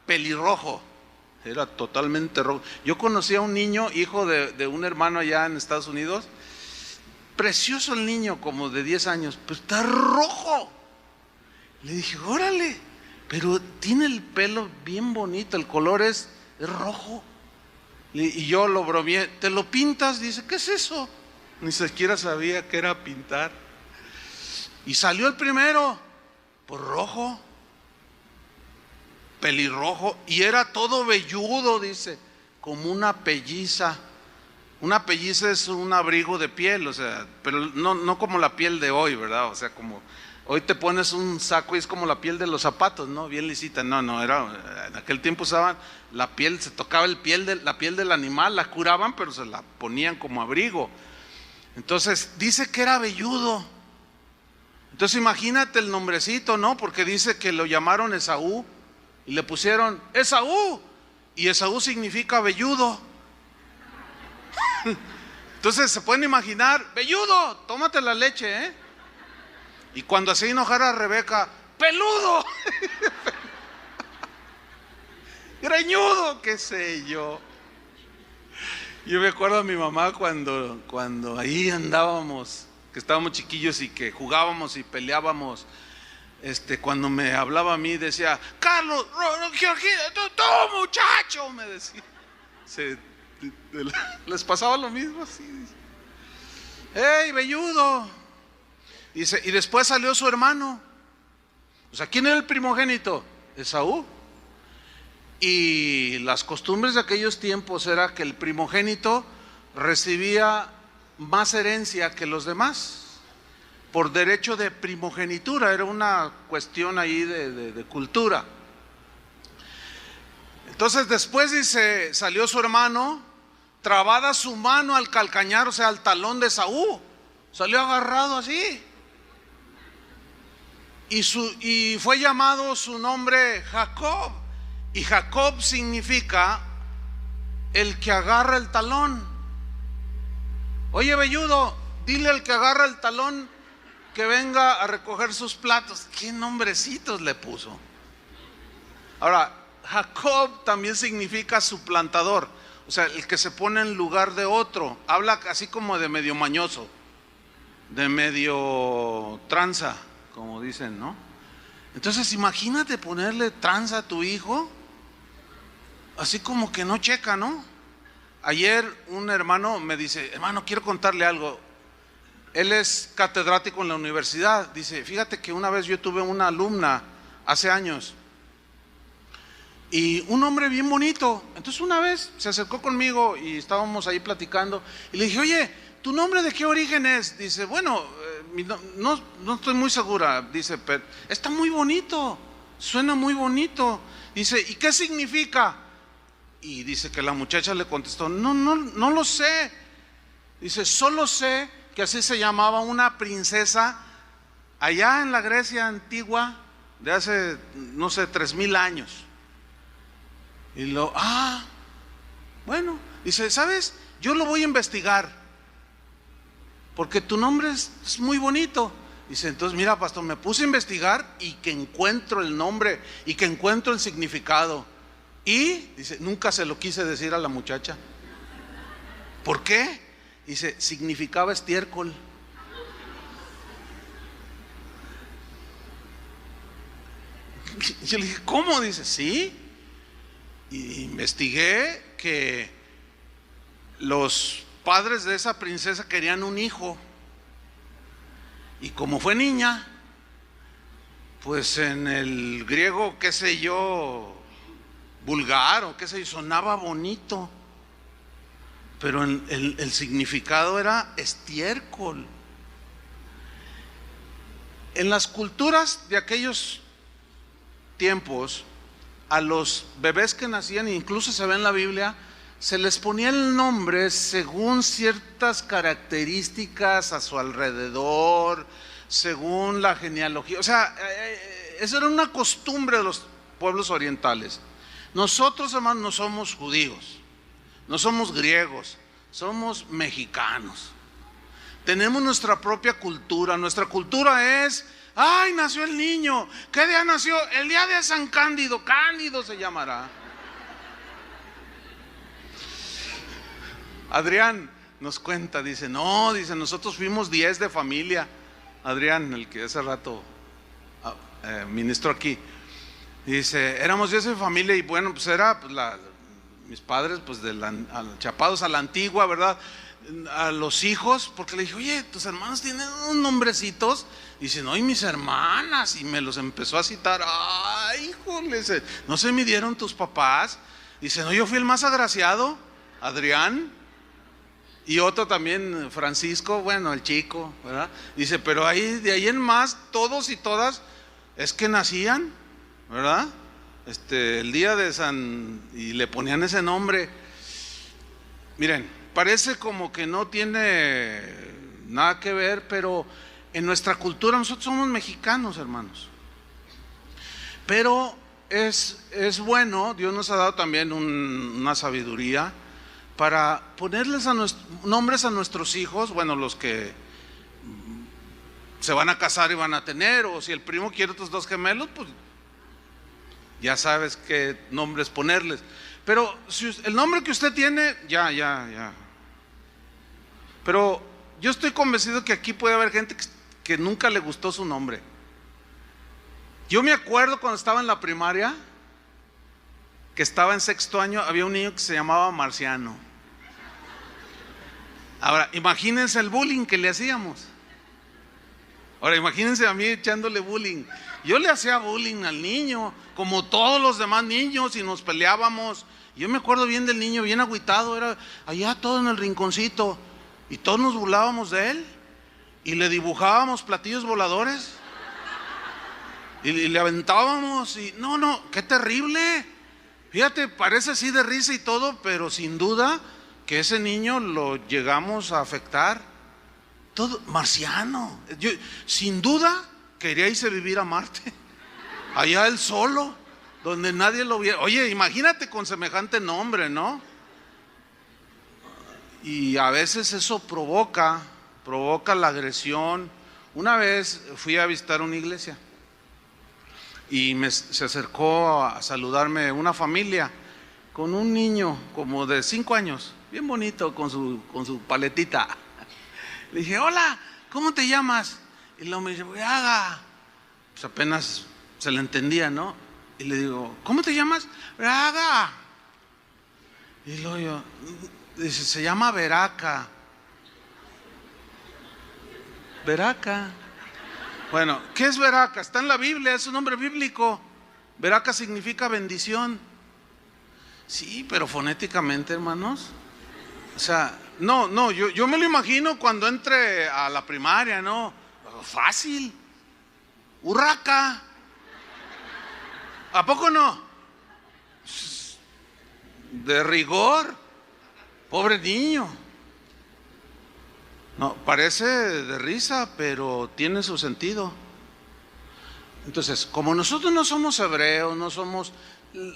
pelirrojo. Era totalmente rojo. Yo conocí a un niño, hijo de un hermano allá en Estados Unidos. Precioso el niño, como de 10 años, pero está rojo. Le dije: órale, pero tiene el pelo bien bonito, el color es rojo. Y yo lo bromeé: ¿te lo pintas? Dice: ¿qué es eso? Ni siquiera sabía que era pintar. Y salió el primero, por rojo, pelirrojo, y era todo velludo, dice, como una pelliza. Una pelliza es un abrigo de piel, o sea, pero no como la piel de hoy, ¿verdad? O sea, como hoy te pones un saco y es como la piel de los zapatos, ¿no? Bien lisita. No, era, en aquel tiempo usaban la piel, se tocaba la piel del animal, la curaban, pero se la ponían como abrigo. Entonces dice que era velludo. Entonces imagínate el nombrecito, ¿no? Porque dice que lo llamaron Esaú y le pusieron Esaú, y Esaú significa velludo. Entonces se pueden imaginar: velludo, tómate la leche, ¿eh? Y cuando hacía enojar a Rebeca: peludo, greñudo, qué sé yo. Yo me acuerdo a mi mamá cuando ahí andábamos, que estábamos chiquillos y que jugábamos y peleábamos. Cuando me hablaba a mí decía: Carlos, tú muchacho, me decía. Les pasaba lo mismo así. ¡Ey, velludo! Dice, y después salió su hermano. O sea, ¿quién era el primogénito? Esaú. Y las costumbres de aquellos tiempos era que el primogénito recibía más herencia que los demás, por derecho de primogenitura. Era una cuestión ahí de cultura. Entonces después dice: salió su hermano, trabada su mano al calcañar, o sea, al talón de Esaú. Salió agarrado así. Y fue llamado su nombre Jacob. Y Jacob significa el que agarra el talón. Oye, velludo, dile al que agarra el talón que venga a recoger sus platos. ¿Qué nombrecitos le puso? Ahora, Jacob también significa suplantador, o sea, el que se pone en lugar de otro. Habla así como de medio mañoso, de medio tranza, como dicen, ¿no? Entonces imagínate ponerle tranza a tu hijo, así como que no checa, ¿no? Ayer un hermano me dice: hermano, quiero contarle algo. Él es catedrático en la universidad. Dice: fíjate que una vez yo tuve una alumna hace años y un hombre bien bonito. Entonces una vez se acercó conmigo y estábamos ahí platicando y le dije: oye, ¿tu nombre de qué origen es? Dice: bueno, no estoy muy segura. Dice: pero está muy bonito, suena muy bonito. Dice: ¿y qué significa? Y dice que la muchacha le contestó: no lo sé. Dice: solo sé que así se llamaba una princesa allá en la Grecia antigua de hace, no sé, 3000 años. Y bueno, dice: ¿sabes? Yo lo voy a investigar, porque tu nombre es muy bonito. Dice: entonces mira, pastor, me puse a investigar y que encuentro el nombre y que encuentro el significado. Y dice: nunca se lo quise decir a la muchacha. ¿Por qué? Dice: significaba estiércol. Yo le dije: ¿cómo? Dice: sí. Y investigué que los padres de esa princesa querían un hijo, y como fue niña, pues en el griego, qué sé yo, vulgar o qué sé yo, sonaba bonito, pero el significado era estiércol. En las culturas de aquellos tiempos, a los bebés que nacían, incluso se ve en la Biblia, se les ponía el nombre según ciertas características a su alrededor, según la genealogía. O sea, eso era una costumbre de los pueblos orientales. Nosotros, hermanos, no somos judíos, no somos griegos, somos mexicanos. Tenemos nuestra propia cultura. Nuestra cultura es: ay, nació el niño. ¿Qué día nació? El día de San Cándido. Cándido se llamará. Adrián nos cuenta, dice: no, dice, nosotros fuimos 10 de familia. Adrián, el que hace rato ministró aquí, dice: éramos 10 de familia. Y bueno, pues era pues, mis padres, pues chapados a la antigua, ¿verdad? A los hijos, porque le dije: oye, tus hermanos tienen unos nombrecitos. Dice: no, y mis hermanas. Y me los empezó a citar. Ay, híjole, ¿no se midieron tus papás? Dice: no, yo fui el más agraciado, Adrián. Y otro también, Francisco, bueno, el chico, ¿verdad? Dice: pero de ahí en más, todos y todas es que nacían, ¿verdad? El día de San, y le ponían ese nombre. Miren, parece como que no tiene nada que ver, pero en nuestra cultura nosotros somos mexicanos, hermanos. Pero es bueno, Dios nos ha dado también una sabiduría para ponerles nombres a nuestros hijos. Bueno, los que se van a casar y van a tener, o si el primo quiere otros 2 gemelos, pues ya sabes qué nombres ponerles. Pero si el nombre que usted tiene, ya. Pero yo estoy convencido que aquí puede haber gente que nunca le gustó su nombre. Yo me acuerdo cuando estaba en la primaria, que estaba en 6º año, había un niño que se llamaba Marciano. Ahora, imagínense el bullying que le hacíamos. Ahora, imagínense a mí echándole bullying. Yo le hacía bullying al niño, como todos los demás niños, y nos peleábamos. Yo me acuerdo bien del niño, bien agüitado, era allá todo en el rinconcito, y todos nos burlábamos de él, y le dibujábamos platillos voladores, y le aventábamos, y no, qué terrible. Fíjate, parece así de risa y todo, pero sin duda que ese niño lo llegamos a afectar. Todo, Marciano. Yo, sin duda, quería irse a vivir a Marte, allá él solo, donde nadie lo viera. Oye, imagínate con semejante nombre, ¿no? Y a veces eso provoca la agresión. Una vez fui a visitar una iglesia y se acercó a saludarme una familia con un niño como de 5 años, bien bonito, con su paletita. Le dije, hola, ¿cómo te llamas? Y luego me dice, Braga. Pues apenas se le entendía, ¿no? Y le digo, ¿cómo te llamas? Braga. Y luego yo, dice, se llama Veraca. Veraca. Bueno, ¿qué es Veraca? Está en la Biblia, es un nombre bíblico. Veraca significa bendición. Sí, pero fonéticamente, hermanos. O sea, no, yo me lo imagino cuando entre a la primaria, ¿no? Fácil. Urraca. ¿A poco no? De rigor. Pobre niño. No, parece de risa, pero tiene su sentido. Entonces, como nosotros no somos hebreos, no somos,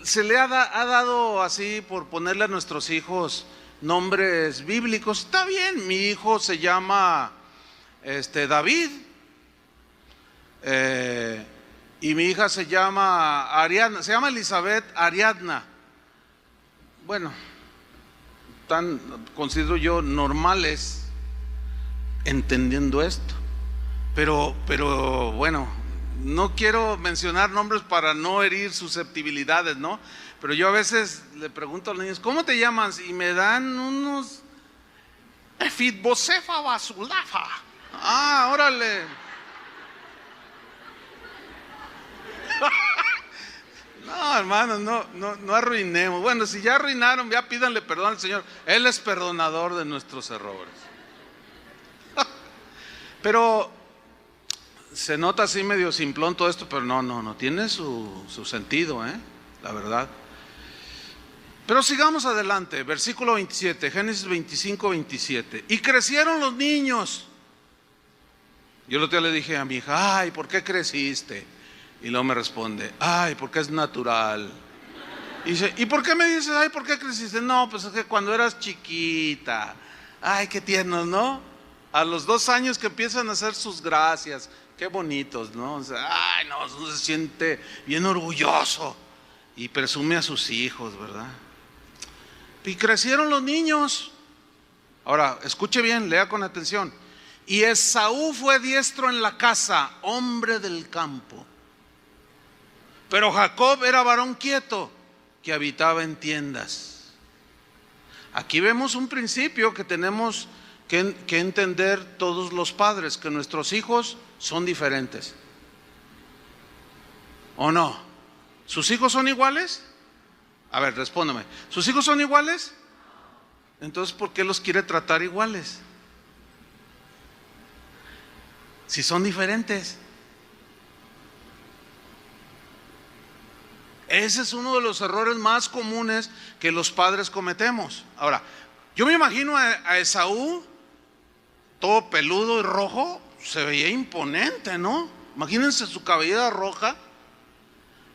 se le ha dado así por ponerle a nuestros hijos nombres bíblicos. Está bien, mi hijo se llama David, y mi hija se llama Ariadna, se llama Elizabeth Ariadna. Bueno, considero yo normales entendiendo esto, pero bueno, no quiero mencionar nombres para no herir susceptibilidades, ¿no? Pero yo a veces le pregunto a los niños, ¿cómo te llamas? Y me dan unos Efitbosefa Basulafa. Ah, órale. No, hermanos, no arruinemos. Bueno, si ya arruinaron, ya pídanle perdón al Señor. Él es perdonador de nuestros errores. Pero se nota así medio simplón todo esto, pero no, tiene su sentido, la verdad. Pero sigamos adelante, versículo 27, Génesis 25, 27. Y crecieron los niños. Yo el otro día le dije a mi hija, ay, ¿por qué creciste? Y luego me responde, ay, porque es natural. Y dice, ¿y por qué me dices, ay, ¿por qué creciste? No, pues es que cuando eras chiquita, ay, qué tiernos, ¿no? A los 2 años que empiezan a hacer sus gracias, qué bonitos, ¿no? O sea, ay, no, uno se siente bien orgulloso y presume a sus hijos, ¿verdad? Y crecieron los niños. Ahora, escuche bien, lea con atención. Y Esaú fue diestro en la casa, hombre del campo. Pero Jacob era varón quieto, que habitaba en tiendas. Aquí vemos un principio que tenemos que entender todos los padres, que nuestros hijos son diferentes. ¿O no? ¿Sus hijos son iguales? A ver, respóndeme. ¿Sus hijos son iguales? Entonces, ¿por qué los quiere tratar iguales? Si son diferentes. Ese es uno de los errores más comunes que los padres cometemos. Ahora, yo me imagino a Esaú, todo peludo y rojo, se veía imponente, ¿no? Imagínense su cabellera roja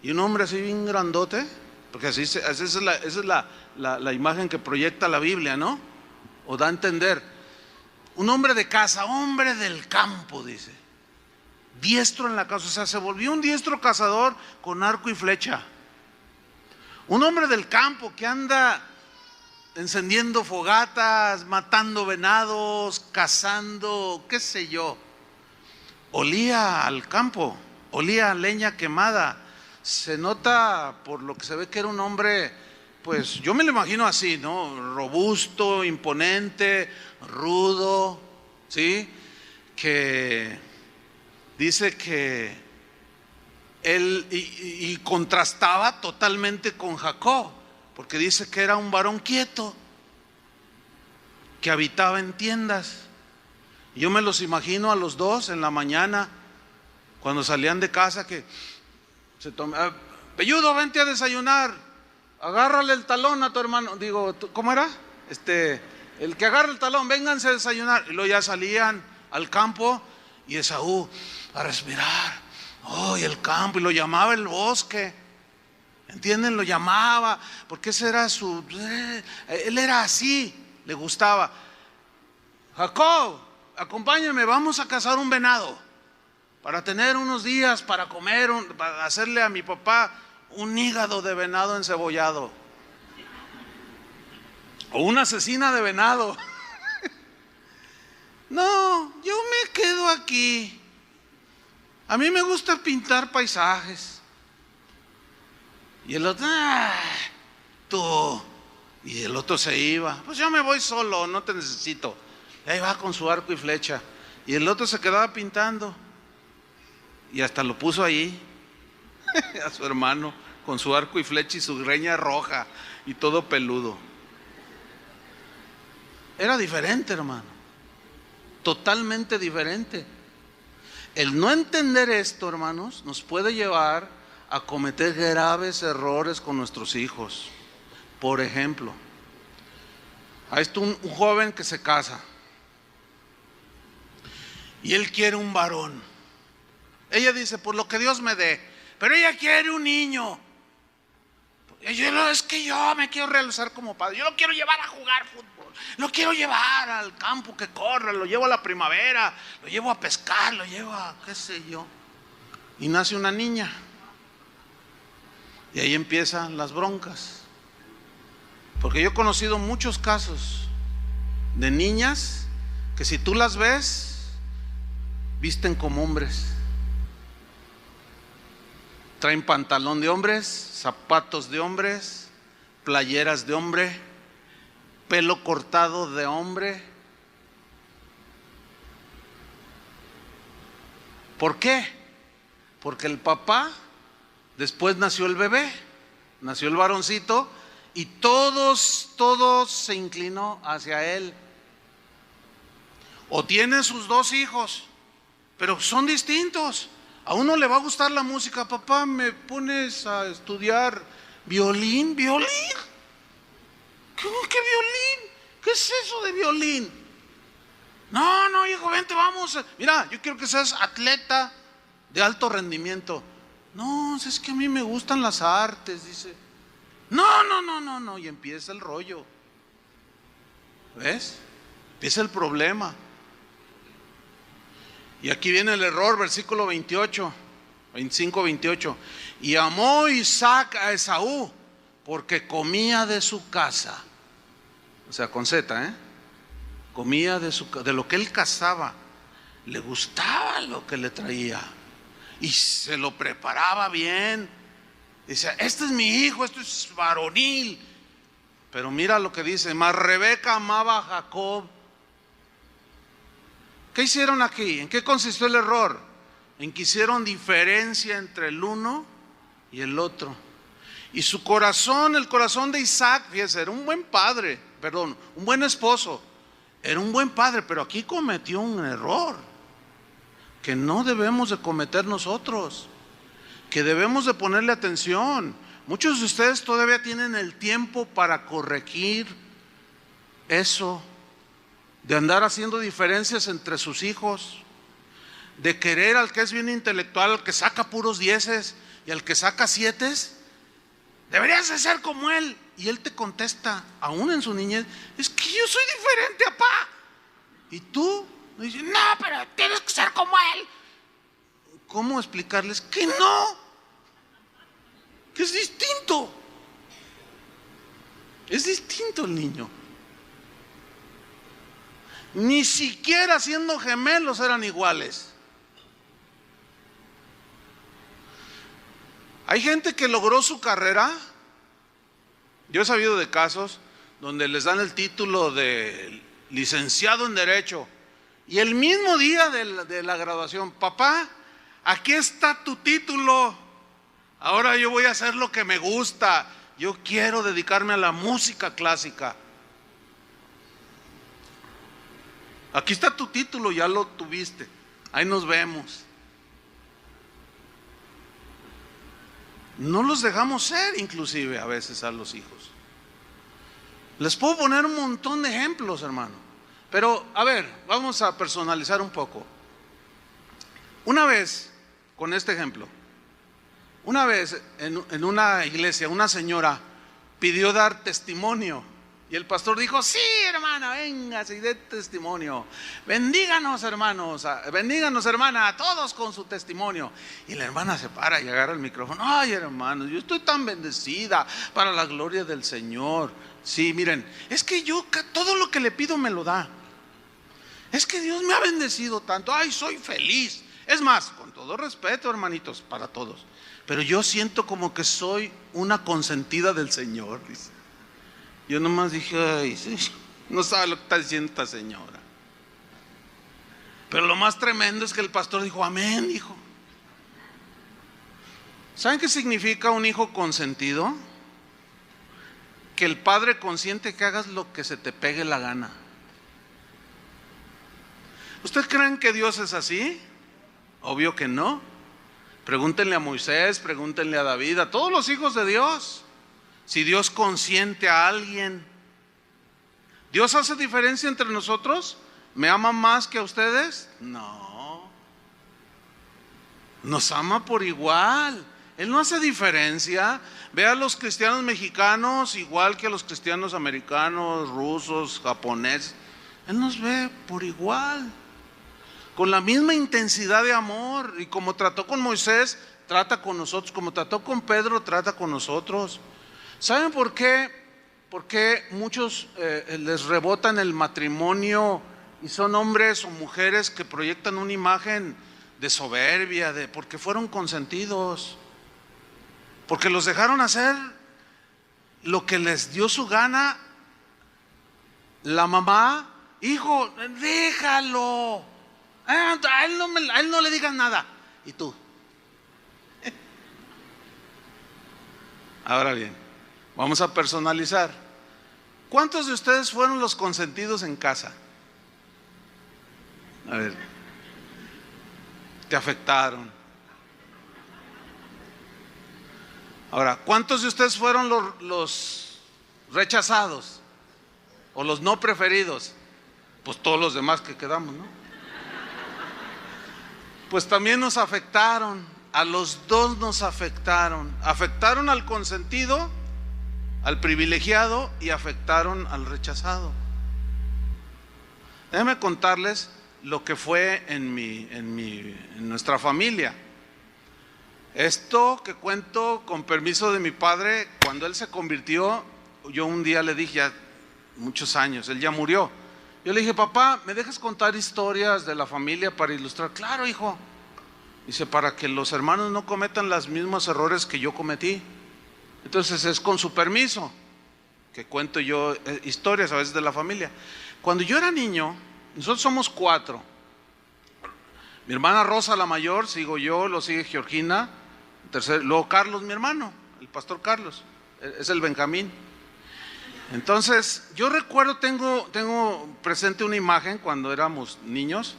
y un hombre así bien grandote, porque esa es la imagen que proyecta la Biblia, ¿no? O da a entender. Un hombre de casa, hombre del campo, dice. Diestro en la casa, o sea, se volvió un diestro cazador con arco y flecha. Un hombre del campo que anda encendiendo fogatas, matando venados, cazando, qué sé yo. Olía al campo, olía a leña quemada. Se nota por lo que se ve que era un hombre, pues yo me lo imagino así, ¿no? Robusto, imponente, rudo, ¿sí? Que dice que él y contrastaba totalmente con Jacob, porque dice que era un varón quieto, que habitaba en tiendas. Yo me los imagino a los dos en la mañana, cuando salían de casa, que se tomaban, Pelludo, vente a desayunar, agárrale el talón a tu hermano. Digo, ¿cómo era? El que agarra el talón, vénganse a desayunar. Y luego ya salían al campo y Esaú a respirar. Oh, y el campo, y lo llamaba el bosque. ¿Entienden? Lo llamaba, porque ese era él era así, le gustaba. Jacob, acompáñame, vamos a cazar un venado. para tener unos días para comer, para hacerle a mi papá un hígado de venado encebollado o una cecina de venado. No, yo me quedo aquí. A mí me gusta pintar paisajes. Y el otro, tú. Y el otro se iba. Pues yo me voy solo, no te necesito. Y ahí va con su arco y flecha. Y el otro se quedaba pintando. Y hasta lo puso ahí a su hermano con su arco y flecha y su greña roja y todo peludo. Era diferente, hermano. Totalmente diferente. El no entender esto, hermanos, nos puede llevar a cometer graves errores con nuestros hijos. Por ejemplo, hay un joven que se casa y él quiere un varón. Ella dice, por lo que Dios me dé, pero ella quiere un niño. Es que yo me quiero realizar como padre. Yo lo quiero llevar a jugar fútbol, lo quiero llevar al campo que corra, lo llevo a la primavera, lo llevo a pescar, lo llevo a qué sé yo. Y nace una niña. Y ahí empiezan las broncas. Porque yo he conocido muchos casos de niñas que si tú las ves, visten como hombres. Traen pantalón de hombres, zapatos de hombres, playeras de hombre, pelo cortado de hombre. ¿Por qué? Porque el papá, después nació el bebé, nació el varoncito y todos se inclinó hacia él. O tiene sus dos hijos, pero son distintos. A uno le va a gustar la música. Papá, ¿me pones a estudiar violín? ¿Violín? ¿Qué violín? ¿Qué es eso de violín? No, hijo, vente, vamos. Mira, yo quiero que seas atleta de alto rendimiento. No, es que a mí me gustan las artes, dice. No. Y empieza el rollo. ¿Ves? Empieza el problema. Y aquí viene el error, versículo 28, 25, 28. Y amó Isaac a Esaú porque comía de su casa. O sea, con Z, comía de lo que él cazaba. Le gustaba lo que le traía. Y se lo preparaba bien. Dice, este es mi hijo, esto es varonil. Pero mira lo que dice, mas Rebeca amaba a Jacob. ¿Qué hicieron aquí? ¿En qué consistió el error? En que hicieron diferencia entre el uno y el otro. Y su corazón, el corazón de Isaac, fíjese, era un buen padre, un buen esposo. Era un buen padre, pero aquí cometió un error que no debemos de cometer nosotros, que debemos de ponerle atención. Muchos de ustedes todavía tienen el tiempo para corregir eso, de andar haciendo diferencias entre sus hijos, de querer al que es bien intelectual, al que saca puros 10 y al que saca 7. Deberías de ser como él. Y él te contesta, aún en su niñez, es que yo soy diferente, papá. Y tú dices, no, pero tienes que ser como él. ¿Cómo explicarles que no? Que es distinto. Es distinto el niño. Ni siquiera siendo gemelos eran iguales. Hay gente que logró su carrera. Yo he sabido de casos donde les dan el título de licenciado en Derecho y el mismo día de la graduación, papá, aquí está tu título, ahora yo voy a hacer lo que me gusta, yo quiero dedicarme a la música clásica. Aquí está tu título, ya lo tuviste, ahí nos vemos. No los dejamos ser inclusive a veces a los hijos. Les puedo poner un montón de ejemplos, hermano. Pero, a ver, vamos a personalizar un poco. Una vez, con este ejemplo, una vez en una iglesia, una señora pidió dar testimonio Y el pastor dijo: sí, hermana, véngase y dé testimonio. Bendíganos, hermanos, bendíganos, hermana, a todos con su testimonio. Y la hermana se para y agarra el micrófono. Ay, hermanos, yo estoy tan bendecida, para la gloria del Señor. Sí, miren, es que yo todo lo que le pido me lo da. Es que Dios me ha bendecido tanto. Ay, soy feliz. Es más, con todo respeto, hermanitos, para todos, pero yo siento como que soy una consentida del Señor, dice. Yo nomás dije: ay, sí, no sabe lo que está diciendo esta señora. Pero lo más tremendo es que el pastor dijo: amén, hijo. ¿Saben qué significa un hijo consentido? Que el padre consiente que hagas lo que se te pegue la gana. ¿Ustedes creen que Dios es así? Obvio que no. Pregúntenle a Moisés, pregúntenle a David, a todos los hijos de Dios. Si Dios consiente a alguien, ¿Dios hace diferencia entre nosotros? ¿Me ama más que a ustedes? No. Nos ama por igual. Él no hace diferencia. Ve a los cristianos mexicanos igual que a los cristianos americanos, rusos, japoneses. Él nos ve por igual, con la misma intensidad de amor. Y como trató con Moisés, trata con nosotros. Como trató con Pedro, trata con nosotros. ¿Saben por qué? Porque muchos les rebotan el matrimonio y son hombres o mujeres que proyectan una imagen de soberbia, porque fueron consentidos, porque los dejaron hacer lo que les dio su gana. La mamá: hijo, déjalo, a él no le digas nada. ¿Y tú? Ahora bien, vamos a personalizar. ¿Cuántos de ustedes fueron los consentidos en casa? A ver, te afectaron. Ahora, ¿cuántos de ustedes fueron los rechazados o los no preferidos? Pues todos los demás que quedamos, ¿no? Pues también nos afectaron. A los dos nos afectaron. Afectaron al consentido, al privilegiado, y afectaron al rechazado. Déjenme contarles lo que fue en nuestra familia. Esto que cuento con permiso de mi padre, cuando él se convirtió, yo un día le dije, ya muchos años, él ya murió. Yo le dije: papá, ¿me dejas contar historias de la familia para ilustrar? Claro, hijo. Dice: para que los hermanos no cometan los mismos errores que yo cometí. Entonces es con su permiso que cuento yo historias a veces de la familia. Cuando yo era niño, nosotros somos 4. Mi hermana Rosa, la mayor, sigo yo, lo sigue Georgina, luego Carlos, mi hermano, el pastor Carlos, es el Benjamín. Entonces yo recuerdo, tengo presente una imagen cuando éramos niños,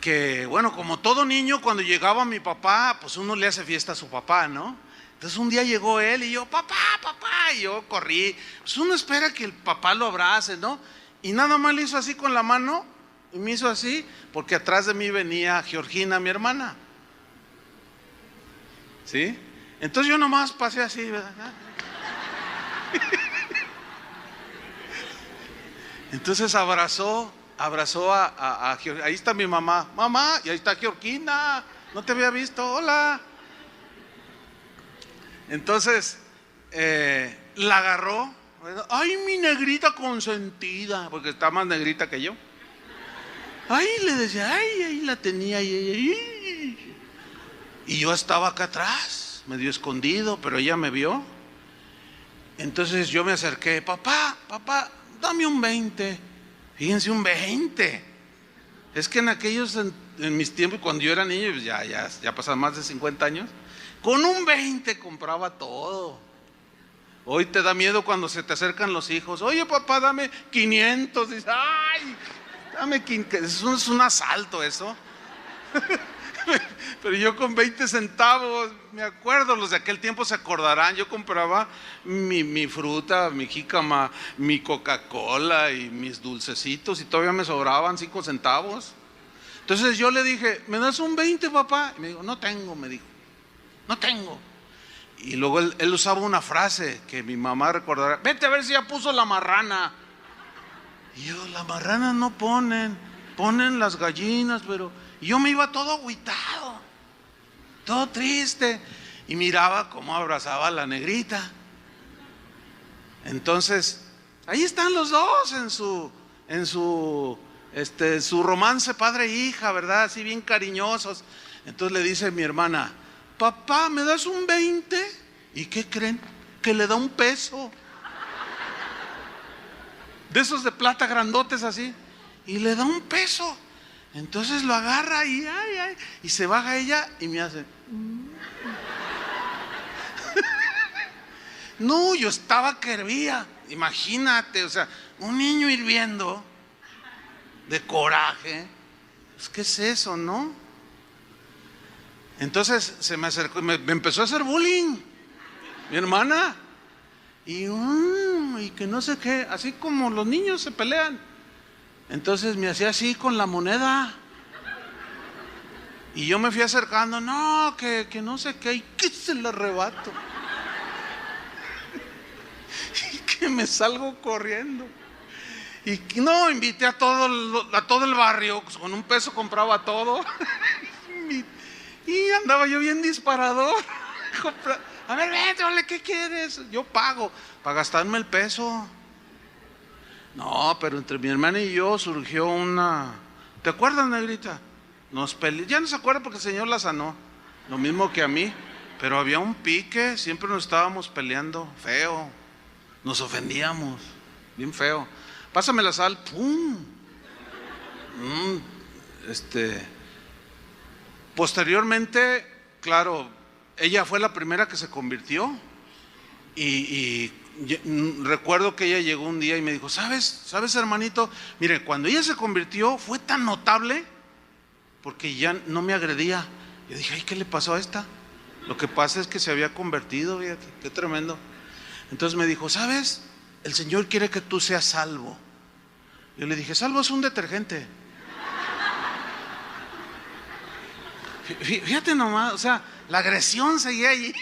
que bueno, como todo niño, cuando llegaba mi papá, pues uno le hace fiesta a su papá, ¿no? Entonces un día llegó él y yo: papá, papá, y yo corrí. Pues uno espera que el papá lo abrace, ¿no? Y nada más le hizo así con la mano, y me hizo así, porque atrás de mí venía Georgina, mi hermana. ¿Sí? Entonces yo nomás pasé así, ¿verdad? Entonces abrazó a Georgina. Ahí está mi mamá: mamá, y ahí está Georgina, no te había visto, hola. Entonces la agarró: ay, mi negrita consentida, porque está más negrita que yo. Ay, le decía: ay, ahí la tenía. Y yo estaba acá atrás, medio escondido, pero ella me vio. Entonces yo me acerqué: papá, dame un 20. Fíjense, un 20. Es que en mis tiempos, cuando yo era niño, pues ya pasaban más de 50 años, con un 20 compraba todo. Hoy te da miedo cuando se te acercan los hijos: oye, papá, dame 500. Dices: ay, dame 500. Es un asalto eso. Pero yo con 20 centavos, me acuerdo, los de aquel tiempo se acordarán, yo compraba mi fruta, mi jícama, mi Coca-Cola y mis dulcecitos, y todavía me sobraban 5 centavos. Entonces yo le dije: ¿me das un 20, papá? Y me dijo: no tengo, me dijo, no tengo. Y luego él usaba una frase que mi mamá recordará: vete a ver si ya puso la marrana. Y yo: la marrana no ponen las gallinas. Pero y yo me iba todo agüitado, todo triste, y miraba cómo abrazaba a la negrita. Entonces ahí están los dos en su romance padre e hija, ¿verdad? Así bien cariñosos. Entonces le dice mi hermana: papá, ¿me das un 20? ¿Y qué creen? Que le da un peso, de esos de plata grandotes así, y le da un peso. Entonces lo agarra y y se baja ella y me hace no, yo estaba que hervía. Imagínate, o sea, un niño hirviendo de coraje. Pues, ¿qué es eso, no? Entonces se me acercó y me empezó a hacer bullying mi hermana. Y que no sé qué, así como los niños se pelean. Entonces me hacía así con la moneda. Y yo me fui acercando: no, que no sé qué. Y que se le arrebato. Y que me salgo corriendo. Y no, invité a todo el barrio. Con un peso compraba todo. Y andaba yo bien disparador. A ver, vente, ¿qué quieres? Yo pago para gastarme el peso. No, pero entre mi hermana y yo surgió una... ¿Te acuerdas, negrita? Ya no se acuerda porque el Señor la sanó. Lo mismo que a mí. Pero había un pique, siempre nos estábamos peleando feo. Nos ofendíamos, bien feo. Pásame la sal, ¡pum! Posteriormente, claro, ella fue la primera que se convirtió. Y recuerdo que ella llegó un día y me dijo: ¿Sabes, hermanito? Mire, cuando ella se convirtió fue tan notable porque ya no me agredía. Yo dije: ay, ¿qué le pasó a esta? Lo que pasa es que se había convertido, fíjate, qué tremendo. Entonces me dijo: ¿sabes? El Señor quiere que tú seas salvo. Yo le dije: salvo es un detergente. Fíjate nomás, o sea, la agresión seguía allí.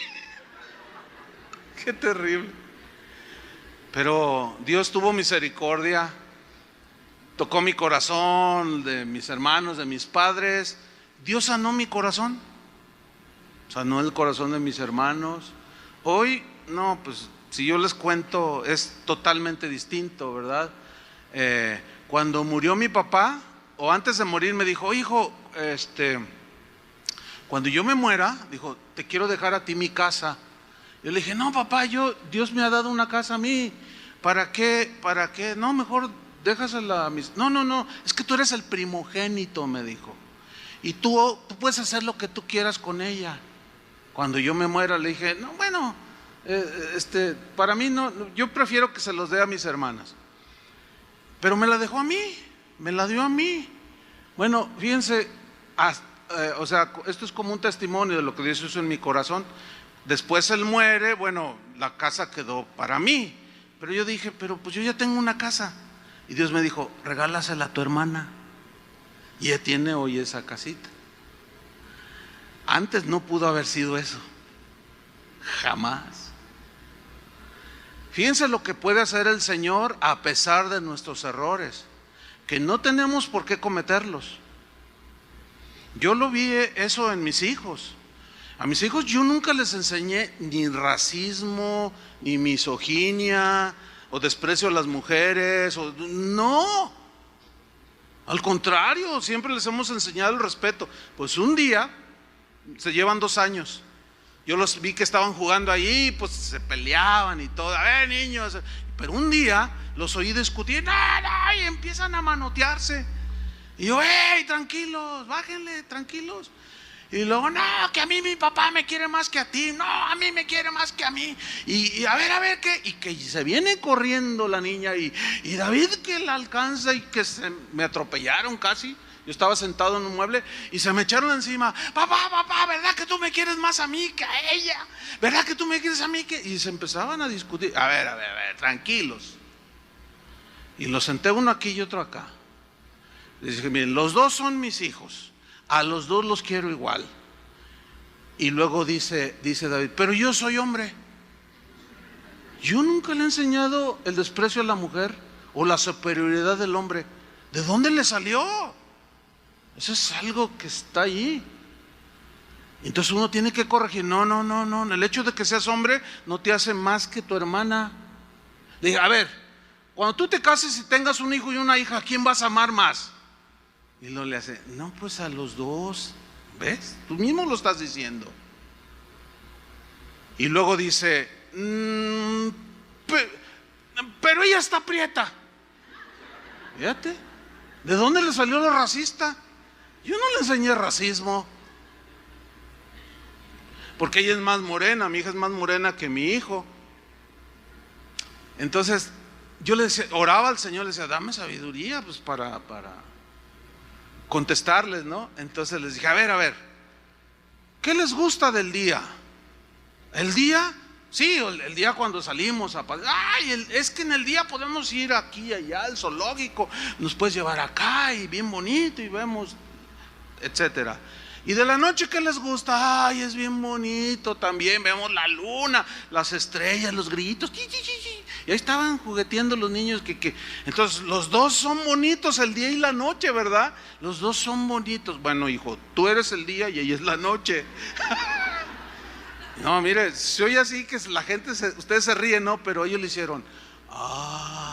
Qué terrible. Pero Dios tuvo misericordia, tocó mi corazón, de mis hermanos, de mis padres. Dios sanó mi corazón, sanó el corazón de mis hermanos. Hoy, no, pues si yo les cuento es totalmente distinto, ¿verdad? Cuando murió mi papá, o antes de morir, me dijo: hijo, cuando yo me muera, dijo, te quiero dejar a ti mi casa. Yo le dije: no, papá, Dios me ha dado una casa a mí. ¿Para qué? No, mejor déjasela a mis... No, es que tú eres el primogénito, me dijo. Y tú puedes hacer lo que tú quieras con ella. Cuando yo me muera, le dije: no, bueno, para mí no, yo prefiero que se los dé a mis hermanas. Pero me la dejó a mí, me la dio a mí. Bueno, fíjense, o sea, esto es como un testimonio de lo que Dios hizo en mi corazón. Después él muere, bueno, la casa quedó para mí. Pero yo dije: pero pues yo ya tengo una casa. Y Dios me dijo: regálasela a tu hermana. Y ella tiene hoy esa casita. Antes no pudo haber sido eso. Jamás. Fíjense lo que puede hacer el Señor a pesar de nuestros errores, que no tenemos por qué cometerlos. Yo lo vi eso en mis hijos. A mis hijos yo nunca les enseñé ni racismo, ni misoginia, o desprecio a las mujeres, no. Al contrario, siempre les hemos enseñado el respeto. Pues un día, se llevan 2 años, yo los vi que estaban jugando ahí, pues se peleaban y todo. A ver, niños. Pero un día los oí discutir, y empiezan a manotearse. Y yo: hey, tranquilos, bájenle, tranquilos. Y luego: no, que a mí mi papá me quiere más que a ti. No, a mí me quiere más que a mí. Y a ver, ¿qué? Y que se viene corriendo la niña. Y David que la alcanza y que me atropellaron casi. Yo estaba sentado en un mueble y se me echaron encima. Papá, ¿verdad que tú me quieres más a mí que a ella? ¿Verdad que tú me quieres a mí que...? Y se empezaban a discutir. A ver, tranquilos. Y los senté uno aquí y otro acá. Les dije: miren, los dos son mis hijos. A los dos los quiero igual. Y luego dice David, pero yo soy hombre. Yo nunca le he enseñado el desprecio a la mujer o la superioridad del hombre. ¿De dónde le salió? Eso es algo que está ahí. Entonces uno tiene que corregir. No. El hecho de que seas hombre no te hace más que tu hermana. Le dije, a ver, cuando tú te cases y tengas un hijo y una hija, ¿a quién vas a amar más? Y luego le hace, no, pues a los dos. ¿Ves? Tú mismo lo estás diciendo. Y luego dice, pero ella está prieta. Fíjate, ¿de dónde le salió lo racista? Yo no le enseñé racismo. Porque ella es más morena, mi hija es más morena que mi hijo. Entonces, yo le decía, oraba al Señor, le decía, dame sabiduría, pues para contestarles, ¿no? Entonces les dije, a ver, ¿qué les gusta del día? ¿El día? Sí, el día cuando salimos a pasar. Ay, es que en el día podemos ir aquí y allá al zoológico, nos puedes llevar acá y bien bonito y vemos, etcétera. Y de la noche, ¿qué les gusta? Ay, es bien bonito también, vemos la luna, las estrellas, los grillitos. Y ahí estaban jugueteando los niños entonces los dos son bonitos, el día y la noche, ¿verdad? Los dos son bonitos. Bueno, hijo, tú eres el día y ella es la noche. No, mire, se oye así que la gente, ustedes se ríen, ¿no? Pero ellos le hicieron, o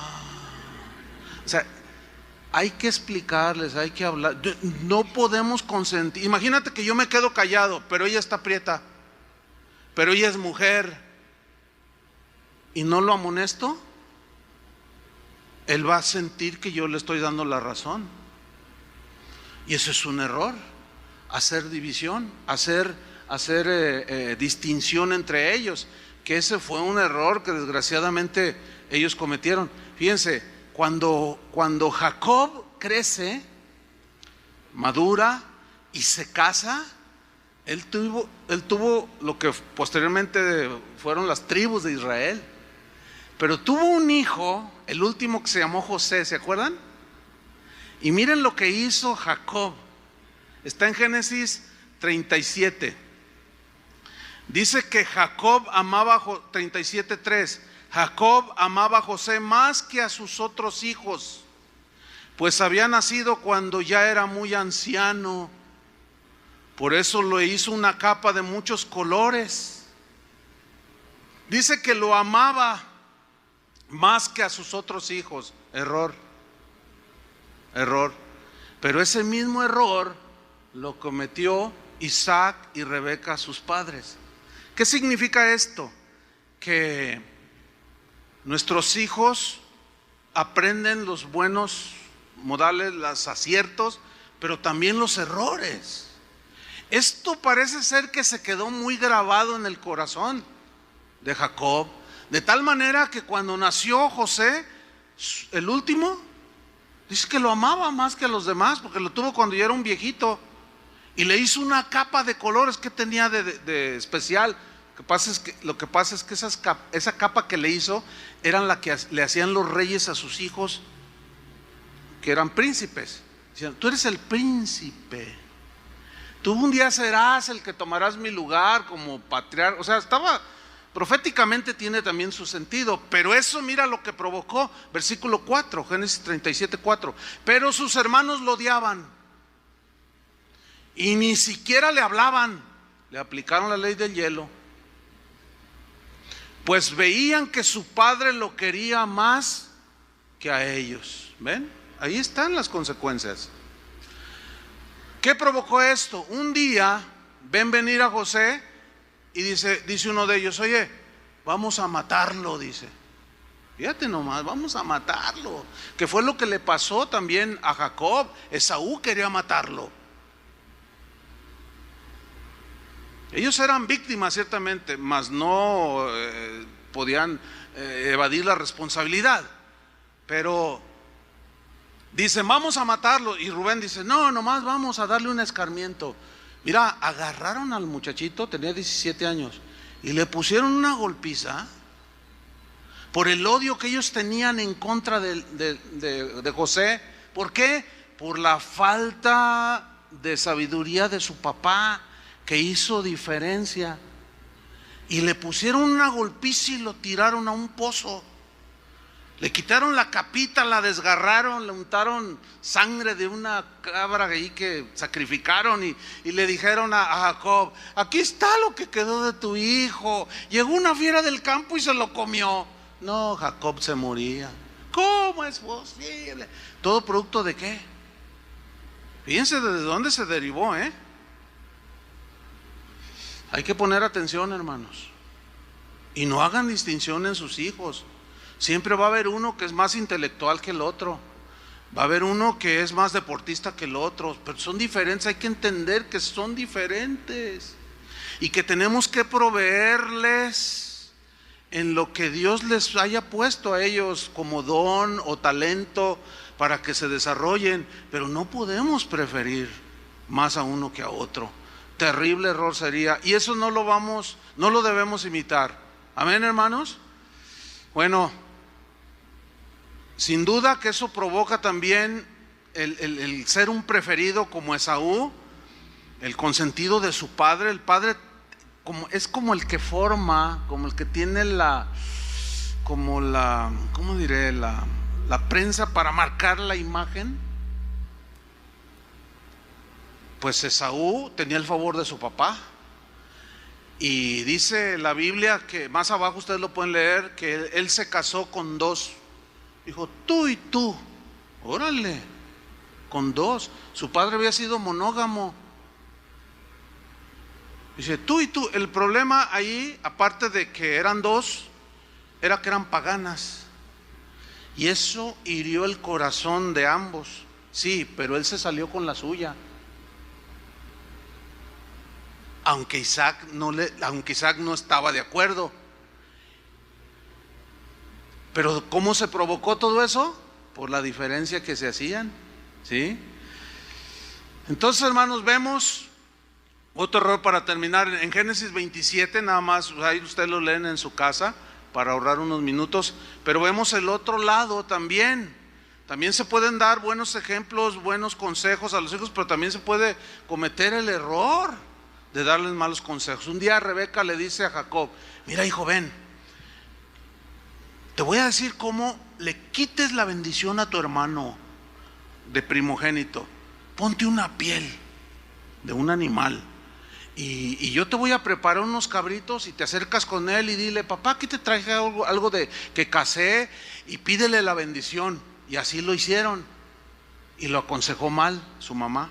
sea, hay que explicarles, hay que hablar. No podemos consentir. Imagínate que yo me quedo callado, pero ella está prieta, pero ella es mujer, y no lo amonesto, él va a sentir que yo le estoy dando la razón. Y eso es un error, hacer división, hacer distinción entre ellos, que ese fue un error que desgraciadamente ellos cometieron. Fíjense, cuando Jacob crece, madura y se casa, él tuvo lo que posteriormente fueron las tribus de Israel, pero tuvo un hijo, el último, que se llamó José, ¿se acuerdan? Y miren lo que hizo Jacob, está en Génesis 37. Dice que Jacob amaba, 37:3, Jacob amaba a José más que a sus otros hijos, pues había nacido cuando ya era muy anciano. Por eso le hizo una capa de muchos colores. Dice que lo amaba más que a sus otros hijos. Error. Pero ese mismo error lo cometió Isaac y Rebeca, sus padres. ¿Qué significa esto? Que nuestros hijos aprenden los buenos modales, los aciertos, pero también los errores. Esto parece ser que se quedó muy grabado en el corazón de Jacob, de tal manera que cuando nació José, el último, dice que lo amaba más que a los demás, porque lo tuvo cuando ya era un viejito, y le hizo una capa de colores. que tenía de especial? Lo que pasa es que esa capa que le hizo eran la que le hacían los reyes a sus hijos, que eran príncipes. Decían, tú eres el príncipe, tú un día serás el que tomarás mi lugar como patriarca. O sea, proféticamente tiene también su sentido, pero eso, mira lo que provocó. Versículo 4, Génesis 37:4. Pero sus hermanos lo odiaban y ni siquiera le hablaban, le aplicaron la ley del hielo, pues veían que su padre lo quería más que a ellos. ¿Ven? Ahí están las consecuencias. ¿Qué provocó esto? Un día ven venir a José y dice uno de ellos, oye, vamos a matarlo, dice. Fíjate nomás, vamos a matarlo. Que fue lo que le pasó también a Jacob. Esaú quería matarlo. Ellos eran víctimas ciertamente, mas no podían evadir la responsabilidad. Pero dicen, vamos a matarlo. Y Rubén dice, no, nomás vamos a darle un escarmiento. Mira, agarraron al muchachito, tenía 17 años, y le pusieron una golpiza por el odio que ellos tenían en contra de José. ¿Por qué? Por la falta de sabiduría de su papá. que hizo diferencia. Y le pusieron una golpiza y lo tiraron a un pozo. Le quitaron la capita, la desgarraron, le untaron sangre de una cabra ahí que sacrificaron y le dijeron a Jacob: aquí está lo que quedó de tu hijo. Llegó una fiera del campo y se lo comió. No, Jacob se moría. ¿Cómo es posible? ¿Todo producto de qué? Fíjense desde dónde se derivó, ¿eh? Hay que poner atención, hermanos. Y no hagan distinción en sus hijos. Siempre va a haber uno que es más intelectual que el otro. Va a haber uno que es más deportista que el otro. Pero son diferentes, hay que entender que son diferentes. Y que tenemos que proveerles en lo que Dios les haya puesto a ellos como don o talento para que se desarrollen. Pero no podemos preferir más a uno que a otro. Terrible error sería. Y eso no lo debemos imitar. Amén, hermanos. Bueno, sin duda que eso provoca también el ser un preferido como Esaú, el consentido de su padre. El padre es como el que forma, como el que tiene ¿cómo diré? La prensa para marcar la imagen. Pues Esaú tenía el favor de su papá. Y dice la Biblia, que más abajo ustedes lo pueden leer, que él se casó con dos. Dijo, tú y tú. Órale, con dos. Su padre había sido monógamo. Dice, tú y tú. El problema ahí, aparte de que eran dos, era que eran paganas. Y eso hirió el corazón de ambos. Sí, pero él se salió con la suya. Aunque Isaac no estaba de acuerdo. Pero ¿cómo se provocó todo eso? Por la diferencia que se hacían, ¿sí? Entonces, hermanos, vemos otro error para terminar. En Génesis 27, nada más, ahí ustedes lo leen en su casa para ahorrar unos minutos. Pero vemos el otro lado también. También se pueden dar buenos ejemplos, buenos consejos a los hijos, pero también se puede cometer el error de darles malos consejos. Un día Rebeca le dice a Jacob: mira, hijo, ven, te voy a decir cómo le quites la bendición a tu hermano de primogénito. Ponte una piel de un animal y yo te voy a preparar unos cabritos, y te acercas con él y dile: papá, aquí te traje algo de que casé, y pídele la bendición. Y así lo hicieron, y lo aconsejó mal su mamá.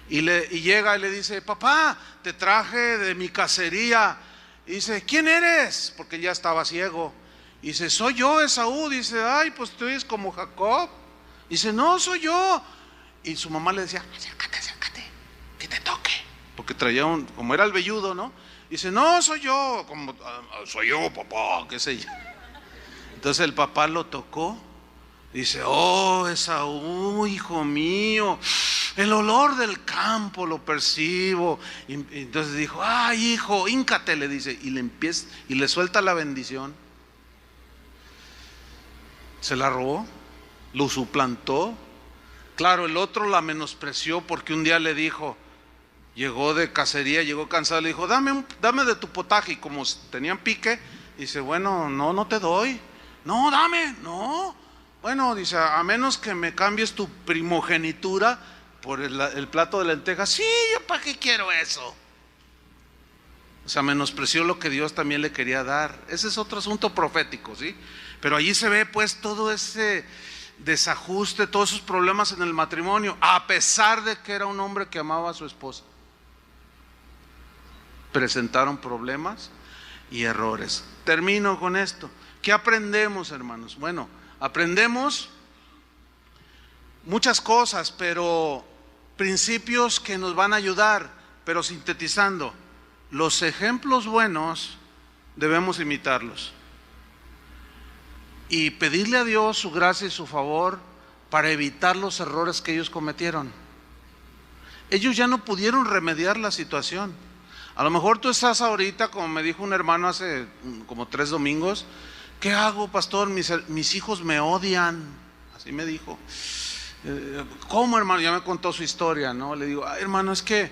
Y llega y le dice: papá, te traje de mi cacería. Y dice: ¿quién eres? Porque ya estaba ciego. Y dice: soy yo, Esaú. Dice: ay, pues tú eres como Jacob. Dice: no, soy yo. Y su mamá le decía: acércate, que te toque. Porque traía como era el velludo, ¿no? Dice: no, soy yo, soy yo, papá, qué sé yo. Entonces el papá lo tocó. Dice: oh, Esaú, hijo mío, el olor del campo lo percibo. Y entonces dijo: ay, hijo, híncate, le dice, y le suelta la bendición. Se la robó, lo suplantó. Claro, el otro la menospreció porque un día le dijo, llegó de cacería, llegó cansado, le dijo: dame de tu potaje. Y como tenían pique, dice: bueno, no te doy. No, dame, no. Bueno, dice: a menos que me cambies tu primogenitura por el plato de lentejas. Sí, ¿yo para qué quiero eso? O sea, menospreció lo que Dios también le quería dar. Ese es otro asunto profético, ¿sí? Pero allí se ve pues todo ese desajuste, todos esos problemas en el matrimonio, a pesar de que era un hombre que amaba a su esposa. Presentaron problemas y errores. Termino con esto. ¿Qué aprendemos, hermanos? Bueno, aprendemos muchas cosas, pero principios que nos van a ayudar. Pero sintetizando, los ejemplos buenos debemos imitarlos y pedirle a Dios su gracia y su favor para evitar los errores que ellos cometieron. Ellos ya no pudieron remediar la situación. A lo mejor tú estás ahorita, como me dijo un hermano hace como 3 domingos: ¿qué hago, pastor? Mis hijos me odian. Así me dijo. ¿Cómo, hermano? Ya me contó su historia, ¿no? Le digo: hermano, es que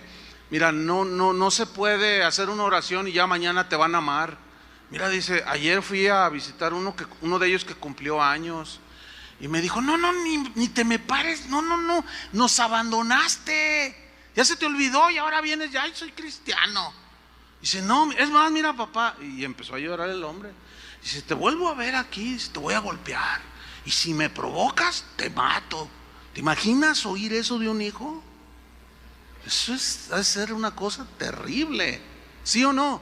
Mira, no se puede hacer una oración y ya mañana te van a amar. Mira, dice, ayer fui a visitar uno de ellos que cumplió años y me dijo, ni te me pares, no, nos abandonaste, ya se te olvidó y ahora vienes, ya soy cristiano. Dice, no, es más, mira papá, y empezó a llorar el hombre. Dice, te vuelvo a ver aquí, te voy a golpear y si me provocas, te mato. ¿Te imaginas oír eso de un hijo? Eso debe ser una cosa terrible, ¿sí o no?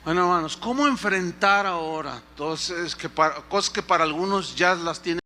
Bueno, hermanos, ¿cómo enfrentar ahora entonces cosas que para algunos ya las tienen?